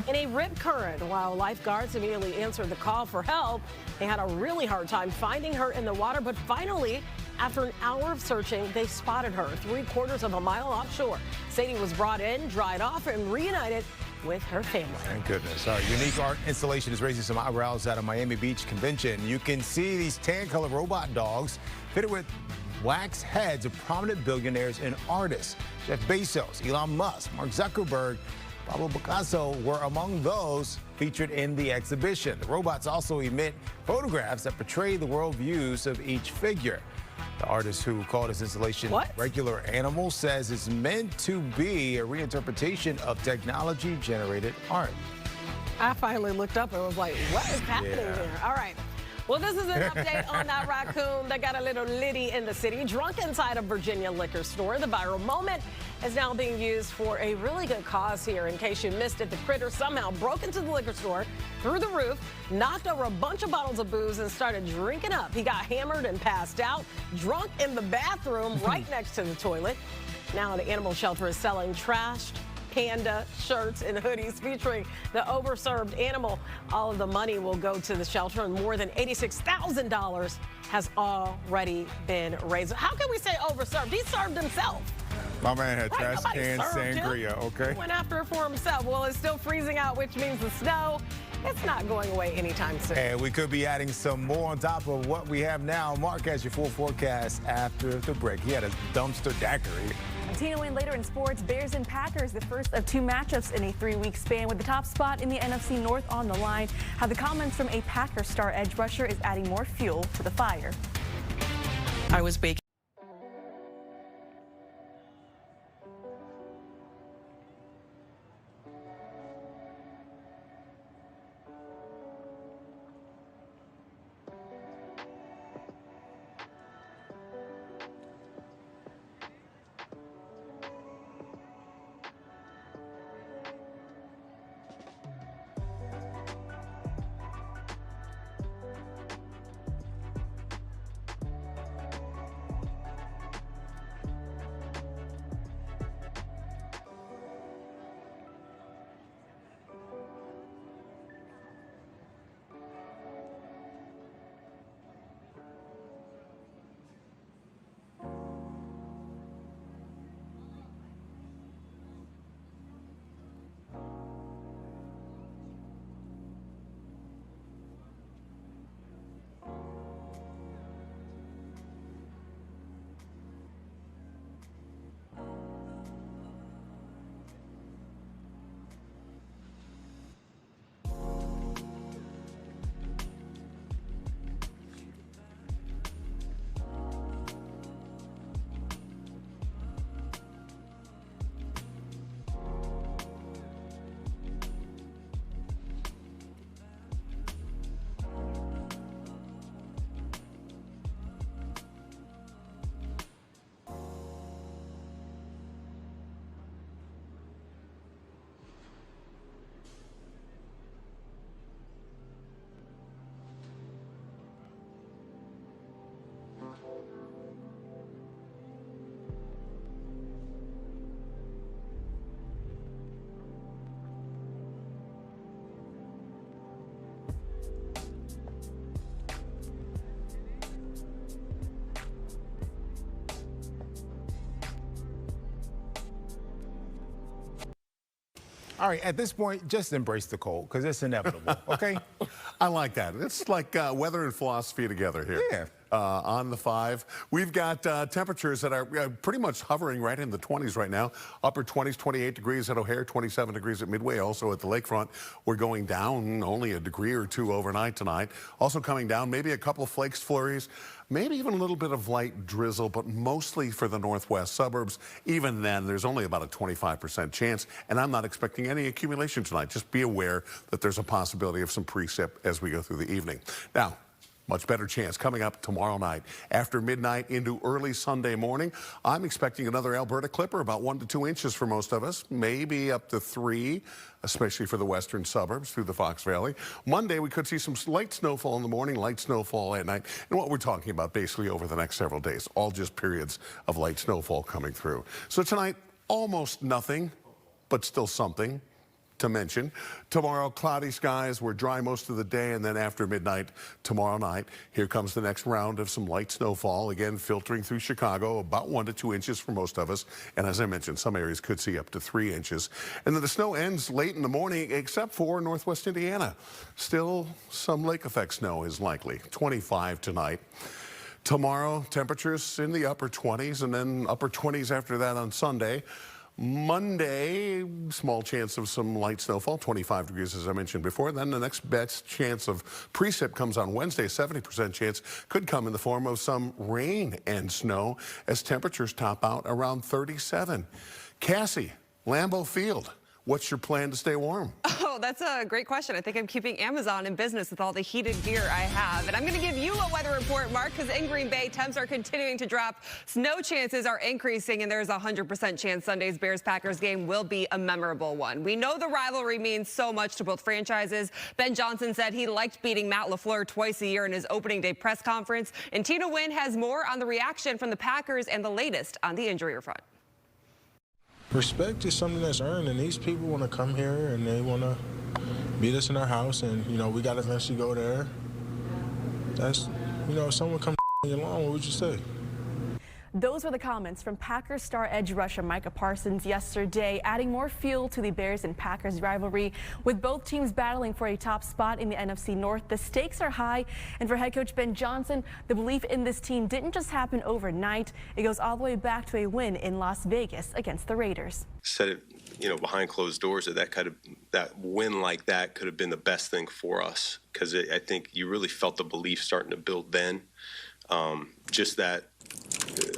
in a rip current. While lifeguards immediately answered the call for help, they had a really hard time finding her in the water. But finally, after an hour of searching, they spotted her 3/4 of a mile offshore. Sadie was brought in, dried off, and reunited with her family. Thank goodness. Our unique art installation is raising some eyebrows at a Miami Beach convention. You can see these tan-colored robot dogs fitted with wax heads of prominent billionaires and artists. Jeff Bezos, Elon Musk, Mark Zuckerberg, Pablo Picasso were among those featured in the exhibition. The robots also emit photographs that portray the world views of each figure. The artist who called his installation Regular Animals says it's meant to be a reinterpretation of technology-generated art. I finally looked up and was like, what is happening there? All right. Well, this is an update on that raccoon that got a little litty in the city, drunk inside a Virginia liquor store. The viral moment is now being used for a really good cause here. In case you missed it, the critter somehow broke into the liquor store through the roof, knocked over a bunch of bottles of booze, and started drinking up. He got hammered and passed out, drunk in the bathroom right next to the toilet. Now the animal shelter is selling trashed panda shirts and hoodies featuring the overserved animal. All of the money will go to the shelter, and more than $86,000 has already been raised. How can we say overserved? He served himself. My man had trash can sangria, okay? He went after it for himself. Well, it's still freezing out, which means the snow, it's not going away anytime soon. And we could be adding some more on top of what we have now. Mark has your full forecast after the break. He had a dumpster daiquiri. Tina Wynn later in sports. Bears and Packers, the first of 2 matchups in a 3-week span, with the top spot in the NFC North on the line. How the comments from a Packers star edge rusher is adding more fuel to the fire. I was baking. All right, at this point, just embrace the cold, because it's inevitable, okay? I like that. It's like weather and philosophy together here. Yeah. on the 5. We've got temperatures that are pretty much hovering right in the 20s right now. Upper 20s, 28 degrees at O'Hare, 27 degrees at Midway. Also at the lakefront, we're going down only a degree or two overnight tonight. Also coming down, maybe a couple of flakes, flurries, maybe even a little bit of light drizzle, but mostly for the northwest suburbs. Even then, there's only about a 25% chance, and I'm not expecting any accumulation tonight. Just be aware that there's a possibility of some precip as we go through the evening. Now, much better chance coming up tomorrow night. After midnight into early Sunday morning, I'm expecting another Alberta clipper, about 1 to 2 inches for most of us, maybe up to 3, especially for the western suburbs through the Fox Valley. Monday, we could see some light snowfall in the morning, light snowfall at night. And what we're talking about basically over the next several days, all just periods of light snowfall coming through. So tonight, almost nothing, but still something to mention. Tomorrow, cloudy skies. We're dry most of the day, and then after midnight tomorrow night, here comes the next round of some light snowfall, again filtering through Chicago, about 1 to 2 inches for most of us, and as I mentioned, some areas could see up to 3 inches. And then the snow ends late in the morning, except for northwest Indiana. Still, some lake effect snow is likely. 25 tonight. Tomorrow, temperatures in the upper 20s, and then upper 20s after that on Sunday. Monday, small chance of some light snowfall, 25 degrees as I mentioned before. Then the next best chance of precip comes on Wednesday, 70% chance could come in the form of some rain and snow as temperatures top out around 37. Cassie, Lambeau Field, what's your plan to stay warm? Oh, that's a great question. I think I'm keeping Amazon in business with all the heated gear I have. And I'm going to give you a weather report, Mark, because in Green Bay, temps are continuing to drop. Snow chances are increasing, and there's a 100% chance Sunday's Bears-Packers game will be a memorable one. We know the rivalry means so much to both franchises. Ben Johnson said he liked beating Matt LaFleur twice a year in his opening day press conference. And Tina Nguyen has more on the reaction from the Packers and the latest on the injury front. Respect is something that's earned, and these people want to come here and they want to meet us in our house, and, you know, we got to eventually go there. That's, you know, if someone comes your lawn, what would you say? Those were the comments from Packers star edge rusher Micah Parsons yesterday, adding more fuel to the Bears and Packers rivalry. With both teams battling for a top spot in the NFC North, the stakes are high. And for head coach Ben Johnson, the belief in this team didn't just happen overnight. It goes all the way back to a win in Las Vegas against the Raiders. Said it, you know, behind closed doors, that win like that could have been the best thing for us, because I think you really felt the belief starting to build then. Just that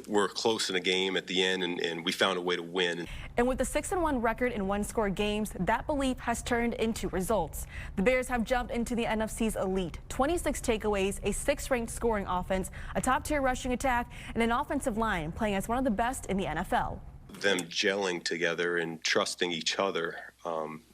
we're close in a game at the end, and we found a way to win. And with the 6-1 record in one-score games, that belief has turned into results. The Bears have jumped into the NFC's elite. 26 takeaways, a 6th-ranked scoring offense, a top-tier rushing attack, and an offensive line playing as one of the best in the NFL. Them gelling together and trusting each other.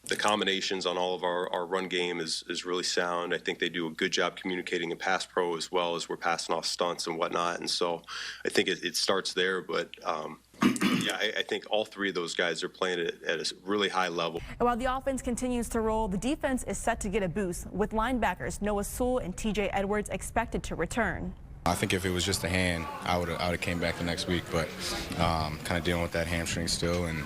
The combinations on all of our run game is really sound. I think they do a good job communicating in pass pro as well as we're passing off stunts and whatnot. And so I think it starts there. But yeah, I think all three of those guys are playing at a really high level. And while the offense continues to roll, the defense is set to get a boost with linebackers Noah Sewell and TJ Edwards expected to return. I think if it was just a hand, I would have came back the next week, but kind of dealing with that hamstring still, and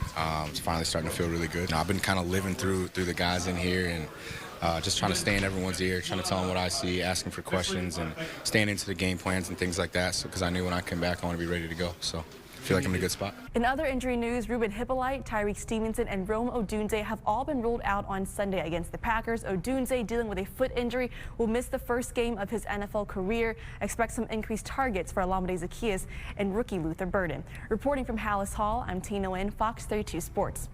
it's finally starting to feel really good. I've been kind of living through the guys in here and just trying to stay in everyone's ear, trying to tell them what I see, asking for questions, and staying into the game plans and things like that, because I knew when I came back I want to be ready to go. So I feel like I'm in a good spot. In other injury news, Ruben Hippolyte, Tyreek Stevenson, and Rome Odunze have all been ruled out on Sunday against the Packers. Odunze, dealing with a foot injury, will miss the first game of his NFL career. Expect some increased targets for Olamide Zaccheaus and rookie Luther Burden. Reporting from Hallis Hall, I'm Tina Nguyen, Fox 32 Sports.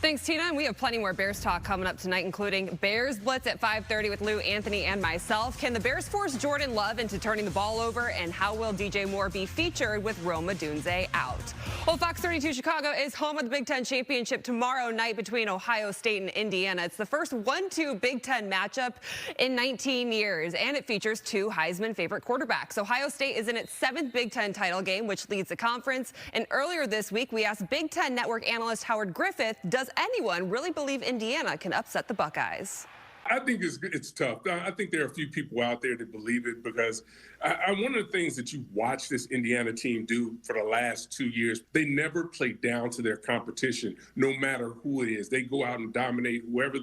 Thanks, Tina. And we have plenty more Bears talk coming up tonight, including Bears Blitz at 5:30 with Lou, Anthony, and myself. Can the Bears force Jordan Love into turning the ball over? And how will DJ Moore be featured with Rome Odunze out? Well, Fox 32 Chicago is home of the Big Ten Championship tomorrow night between Ohio State and Indiana. It's the first 1-2 Big Ten matchup in 19 years, and it features two Heisman favorite quarterbacks. Ohio State is in its 7th Big Ten title game, which leads the conference. And earlier this week, we asked Big Ten Network analyst Howard Griffith, does anyone really believe Indiana can upset the Buckeyes? I think it's tough. I think there are a few people out there that believe it because one of the things that you watch this Indiana team do for the last 2 years, they never play down to their competition, no matter who it is. They go out and dominate whoever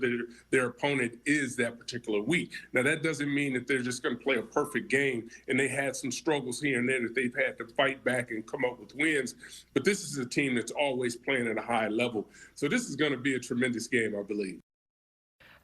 their opponent is that particular week. Now, that doesn't mean that they're just going to play a perfect game, and they had some struggles here and there that they've had to fight back and come up with wins. But this is a team that's always playing at a high level. So this is going to be a tremendous game, I believe.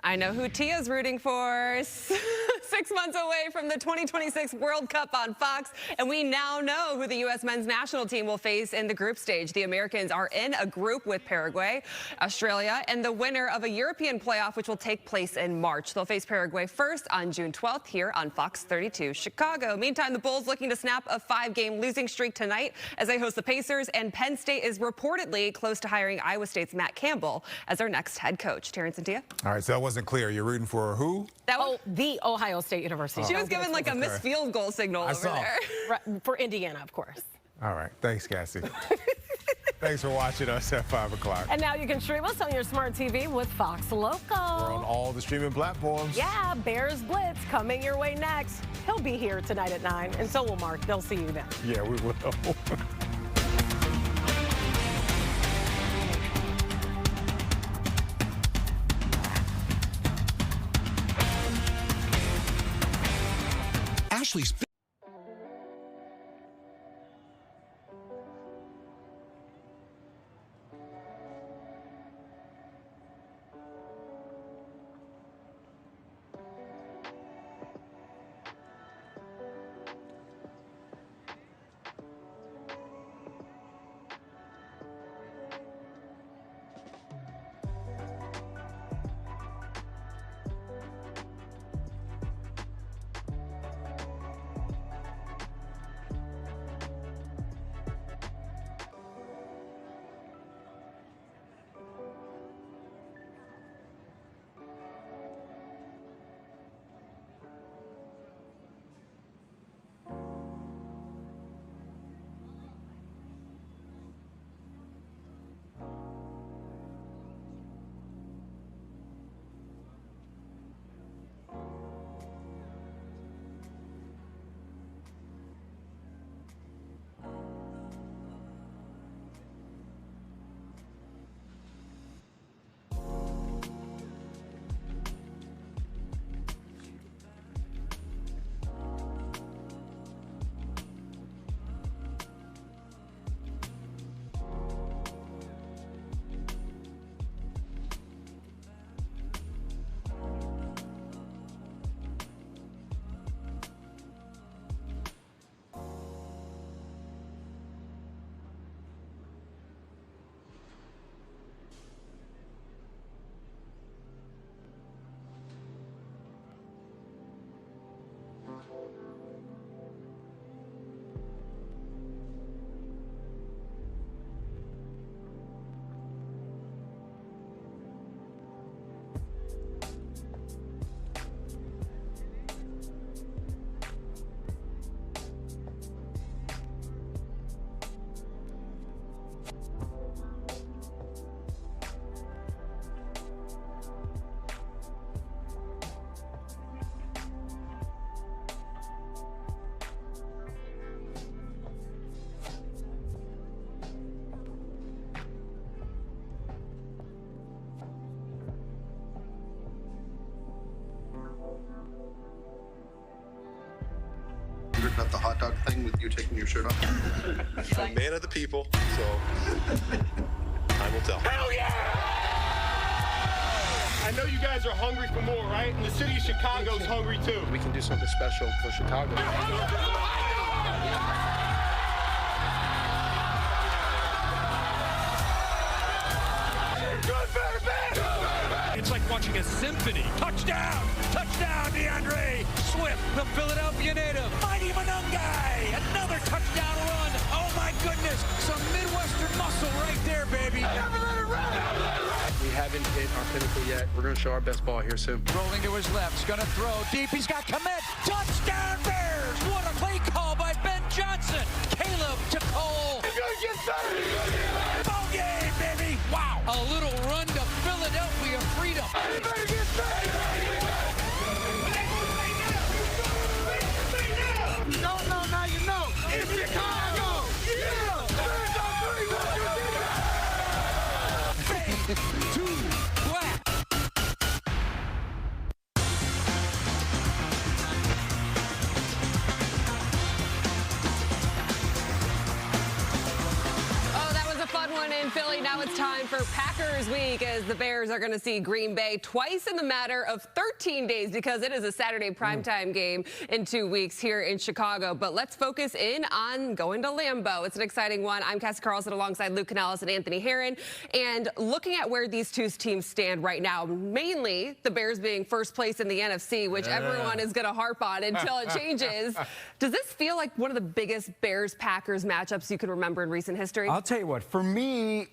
I know who Tia's rooting for. 6 months away from the 2026 World Cup on Fox, and we now know who the U.S. men's national team will face in the group stage. The Americans are in a group with Paraguay, Australia, and the winner of a European playoff, which will take place in March. They'll face Paraguay first on June 12th here on Fox 32 Chicago. Meantime, the Bulls looking to snap a 5-game losing streak tonight as they host the Pacers, and Penn State is reportedly close to hiring Iowa State's Matt Campbell as their next head coach. Terrence and Tia. All right, so that wasn't clear. You're rooting for who? The Ohio State University. She was given like a missed field goal signal over there. Right, for Indiana, of course. All right. Thanks, Cassie. Thanks for watching us at 5 o'clock. And now you can stream us on your smart TV with Fox Local. We're on all the streaming platforms. Yeah, Bears Blitz coming your way next. He'll be here tonight at 9, and so will Mark. They'll see you then. Yeah, we will. Ashley's. About the hot dog thing with you taking your shirt off? I'm a man of the people, so time will tell. Hell yeah! I know you guys are hungry for more, right? And the city of Chicago's hungry too. We can do something special for Chicago. It's like watching a symphony. Touchdown! Touchdown, DeAndre Swift, the Philadelphia native. Mighty Monungai, another touchdown run. Oh my goodness, some Midwestern muscle right there, baby. We haven't hit our pinnacle yet. We're going to show our best ball here soon. Rolling to his left, he's gonna throw deep. He's got commit. Touchdown Bears! What a play call by Ben Johnson. Caleb to Cole. Ball game, baby! Wow! A little run to Philadelphia freedom. for Packers week as the Bears are going to see Green Bay twice in the matter of 13 days because it is a Saturday primetime game in 2 weeks here in Chicago. But let's focus in on going to Lambeau. It's an exciting one. I'm Cassie Carlson alongside Luke Canales and Anthony Herron. And looking at where these two teams stand right now, mainly the Bears being first place in the NFC, which everyone is going to harp on until it changes. Does this feel like one of the biggest Bears-Packers matchups you can remember in recent history? I'll tell you what, for me,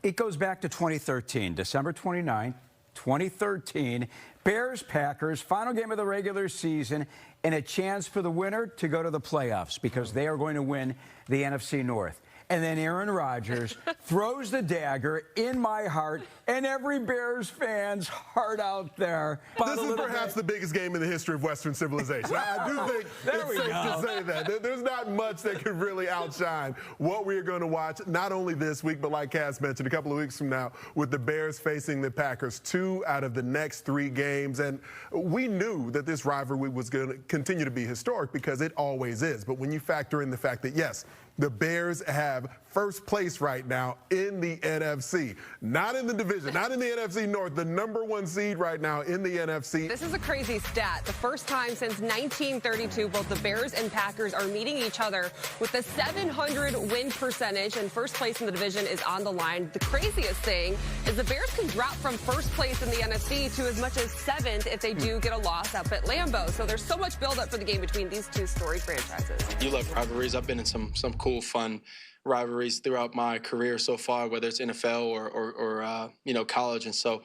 it goes back to 2013, December 29, 2013, Bears-Packers, final game of the regular season, and a chance for the winner to go to the playoffs because they are going to win the NFC North. And then Aaron Rodgers throws the dagger in my heart and every Bears fan's heart out there. This is perhaps the biggest game in the history of Western civilization. I do think it's safe to say that. There's not much that could really outshine what we're going to watch, not only this week, but like Cass mentioned, a couple of weeks from now, with the Bears facing the Packers 2 out of the next 3 games. And we knew that this rivalry was going to continue to be historic because it always is. But when you factor in the fact that, yes, the Bears have first place right now in the NFC. Not in the division, not in the NFC North, the #1 seed right now in the NFC. This is a crazy stat. The first time since 1932, both the Bears and Packers are meeting each other with a 700 win percentage, and first place in the division is on the line. The craziest thing is the Bears can drop from first place in the NFC to as much as 7th if they do get a loss up at Lambeau. So there's so much buildup for the game between these two storied franchises. You love rivalries. I've been in some cool, fun rivalries throughout my career so far, whether it's NFL or you know, college. And so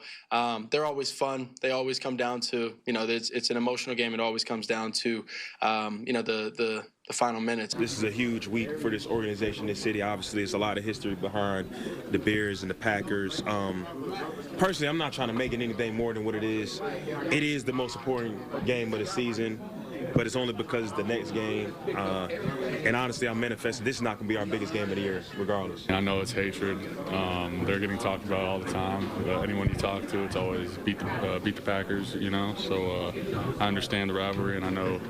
they're always fun. They always come down to, you know, it's an emotional game. It always comes down to, you know, the final minutes. This is a huge week for this organization, this city. Obviously, there's a lot of history behind the Bears and the Packers. Personally, I'm not trying to make it anything more than what it is. It is the most important game of the season, but it's only because it's the next game. And honestly, I'm manifesting this is not going to be our biggest game of the year, regardless. I know it's hatred. They're getting talked about all the time. Anyone you talk to, it's always beat the Packers, you know. So I understand the rivalry, and I know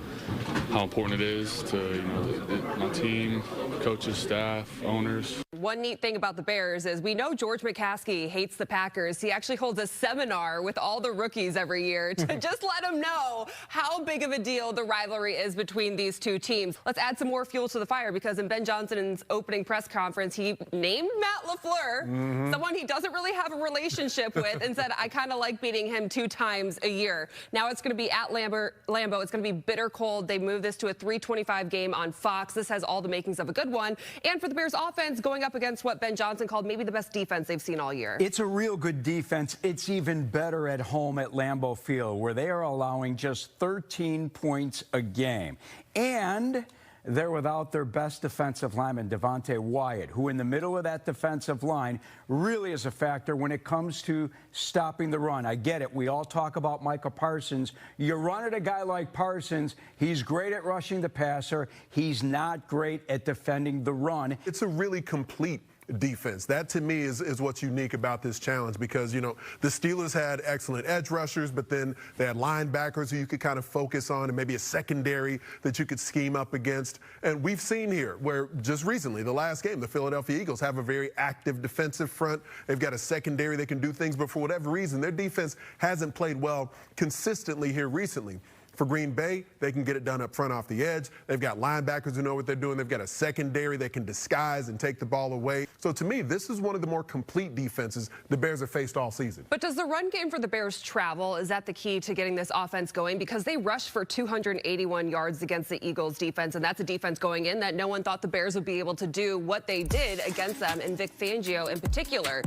how important it is to, you know, my team, coaches, staff, owners. One neat thing about the Bears is we know George McCaskey hates the Packers. He actually holds a seminar with all the rookies every year to just let them know how big of a deal the rivalry is between these two teams. Let's add some more fuel to the fire because in Ben Johnson's opening press conference, he named Matt LaFleur, someone he doesn't really have a relationship with, and said, I kind of like beating him 2 times a year. Now it's going to be at Lambeau. It's going to be bitter cold. They moved this to a 3:25 game on Fox. This has all the makings of a good one. And for the Bears offense, going up against what Ben Johnson called maybe the best defense they've seen all year. It's a real good defense. It's even better at home at Lambeau Field, where they are allowing just 13 points a game. And they're without their best defensive lineman, Devontae Wyatt, who in the middle of that defensive line really is a factor when it comes to stopping the run. I get it. We all talk about Micah Parsons. You run at a guy like Parsons, he's great at rushing the passer. He's not great at defending the run. It's a really complete defense. That to me is what's unique about this challenge because, you know, the Steelers had excellent edge rushers, but then they had linebackers who you could kind of focus on and maybe a secondary that you could scheme up against. And we've seen here where just recently, the last game, the Philadelphia Eagles have a very active defensive front. They've got a secondary that can do things, but for whatever reason, their defense hasn't played well consistently here recently. For Green Bay, they can get it done up front off the edge. They've got linebackers who know what they're doing. They've got a secondary that can disguise and take the ball away. So to me, this is one of the more complete defenses the Bears have faced all season. But does the run game for the Bears travel? Is that the key to getting this offense going? Because they rushed for 281 yards against the Eagles defense, and that's a defense going in that no one thought the Bears would be able to do what they did against them, and Vic Fangio in particular.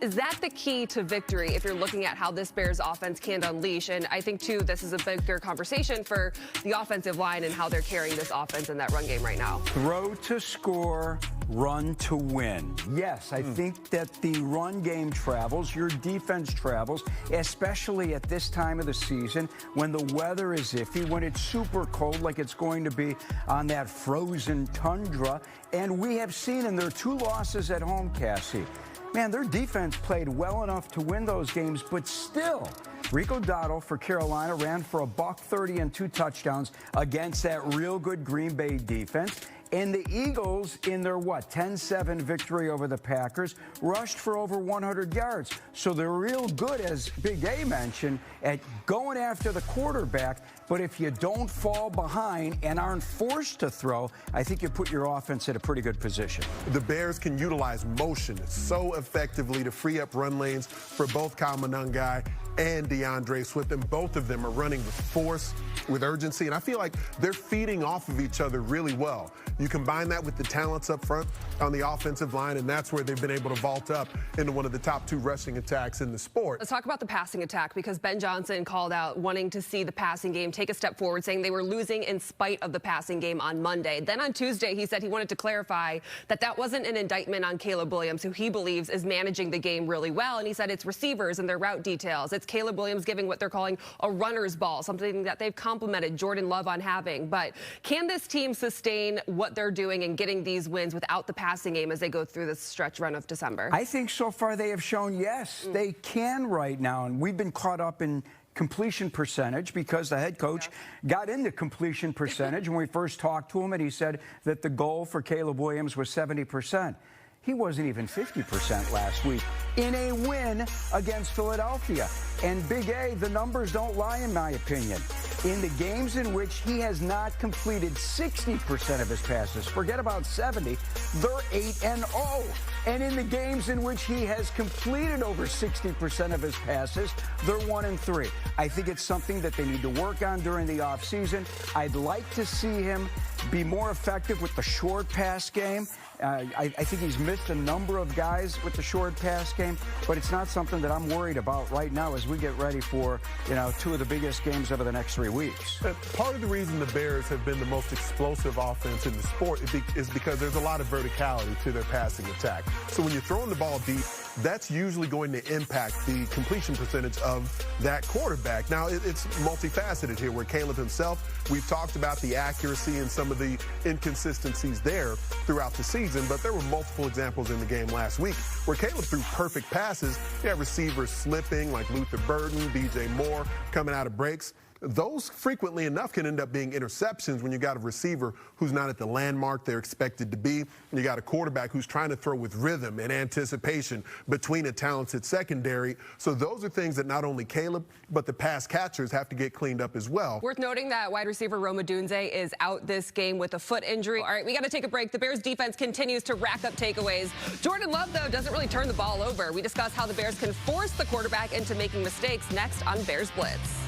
Is that the key to victory if you're looking at how this Bears offense can unleash? And I think, too, this is a bigger conversation for the offensive line and how they're carrying this offense in that run game right now. Throw to score, run to win. Yes, I think that the run game travels, your defense travels, especially at this time of the season when the weather is iffy, when it's super cold like it's going to be on that frozen tundra. And we have seen in their 2 losses at home, Cassie, man, their defense played well enough to win those games, but still, Rico Dowdle for Carolina ran for $130 and 2 touchdowns against that real good Green Bay defense. And the Eagles, in their, 10-7 victory over the Packers, rushed for over 100 yards. So they're real good, as Big A mentioned, at going after the quarterback. But if you don't fall behind and aren't forced to throw, I think you put your offense in a pretty good position. The Bears can utilize motion so effectively to free up run lanes for both Kyle Monangai and DeAndre Swift, and both of them are running with force, with urgency, and I feel like they're feeding off of each other really well. You combine that with the talents up front on the offensive line, and that's where they've been able to vault up into one of the top 2 rushing attacks in the sport. Let's talk about the passing attack, because Ben Johnson called out wanting to see the passing game take a step forward, saying they were losing in spite of the passing game on Monday. Then on Tuesday, he said he wanted to clarify that that wasn't an indictment on Caleb Williams, who he believes is managing the game really well. And he said it's receivers and their route details. It's Caleb Williams giving what they're calling a runner's ball, something that they've complimented Jordan Love on having. But can this team sustain what they're doing and getting these wins without the passing game as they go through this stretch run of December? I think so far they have shown, yes, they can right now. And we've been caught up in completion percentage because the head coach got into completion percentage when we first talked to him, and he said that the goal for Caleb Williams was 70%. He wasn't even 50% last week in a win against Philadelphia. And Big A, the numbers don't lie in my opinion. In the games in which he has not completed 60% of his passes, forget about 70, they're 8-0. And in the games in which he has completed over 60% of his passes, they're 1-3. I think it's something that they need to work on during the offseason. I'd like to see him be more effective with the short pass game. I think he's missed a number of guys with the short pass game, but it's not something that I'm worried about right now as we get ready for, 2 of the biggest games over the next 3 weeks. Part of the reason the Bears have been the most explosive offense in the sport is because there's a lot of verticality to their passing attack. So when you're throwing the ball deep, that's usually going to impact the completion percentage of that quarterback. Now, it's multifaceted here, where Caleb himself, we've talked about the accuracy and some of the inconsistencies there throughout the season, but there were multiple examples in the game last week where Caleb threw perfect passes. You have receivers slipping, like Luther Burden, DJ Moore, coming out of breaks. Those frequently enough can end up being interceptions when you got a receiver who's not at the landmark they're expected to be. And you got a quarterback who's trying to throw with rhythm and anticipation between a talented secondary. So those are things that not only Caleb, but the pass catchers have to get cleaned up as well. Worth noting that wide receiver Rome Odunze is out this game with a foot injury. All right, we got to take a break. The Bears defense continues to rack up takeaways. Jordan Love, though, doesn't really turn the ball over. We discuss how the Bears can force the quarterback into making mistakes next on Bears Blitz.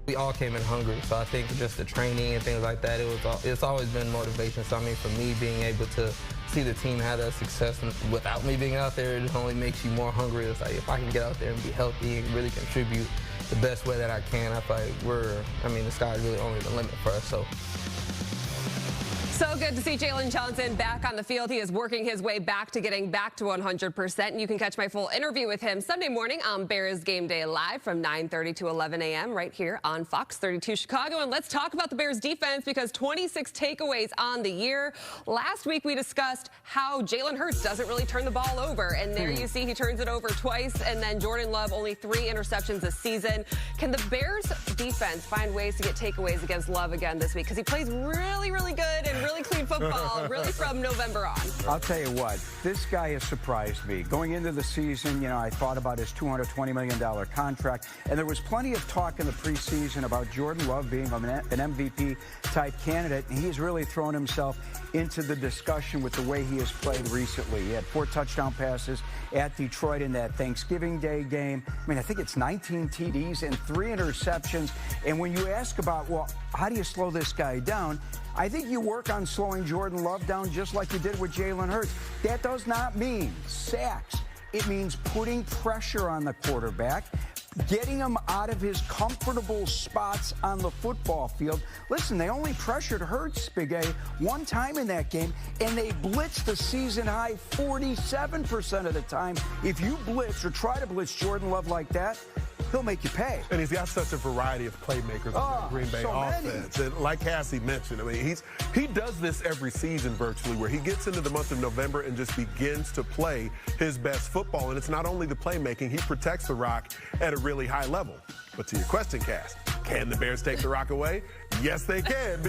We all came in hungry, so I think just the training and things like that, it's always been motivation. So I mean, for me, being able to see the team have that success without me being out there, it just only makes you more hungry. It's like, if I can get out there and be healthy and really contribute the best way that I can, I feel like the sky's really only the limit for us. So good to see Jalen Johnson back on the field. He is working his way back to getting back to 100%. And you can catch my full interview with him Sunday morning on Bears Game Day Live from 9:30 to 11 a.m. right here on Fox 32 Chicago. And let's talk about the Bears defense, because 26 takeaways on the year. Last week we discussed how Jalen Hurts doesn't really turn the ball over. And there you see he turns it over twice. And then Jordan Love, only 3 interceptions this season. Can the Bears defense find ways to get takeaways against Love again this week? Because he plays really, really good and really clean football, really from November on. I'll tell you what, this guy has surprised me. Going into the season, I thought about his $220 million contract, and there was plenty of talk in the preseason about Jordan Love being an MVP-type candidate, and he's really thrown himself into the discussion with the way he has played recently. He had 4 touchdown passes at Detroit in that Thanksgiving Day game. I think it's 19 TDs and 3 interceptions. And when you ask about, well, how do you slow this guy down? I think you work on slowing Jordan Love down just like you did with Jalen Hurts. That does not mean sacks. It means putting pressure on the quarterback, getting him out of his comfortable spots on the football field. Listen, they only pressured Hurts, Big A, 1 time in that game, and they blitzed the season-high 47% of the time. If you blitz or try to blitz Jordan Love like that, he'll make you pay. And he's got such a variety of playmakers on the Green Bay offense. And like Cassie mentioned, he does this every season virtually, where he gets into the month of November and just begins to play his best football. And it's not only the playmaking, he protects the rock at a really high level. But to your question, Cass, can the Bears take the rock away? Yes, they can.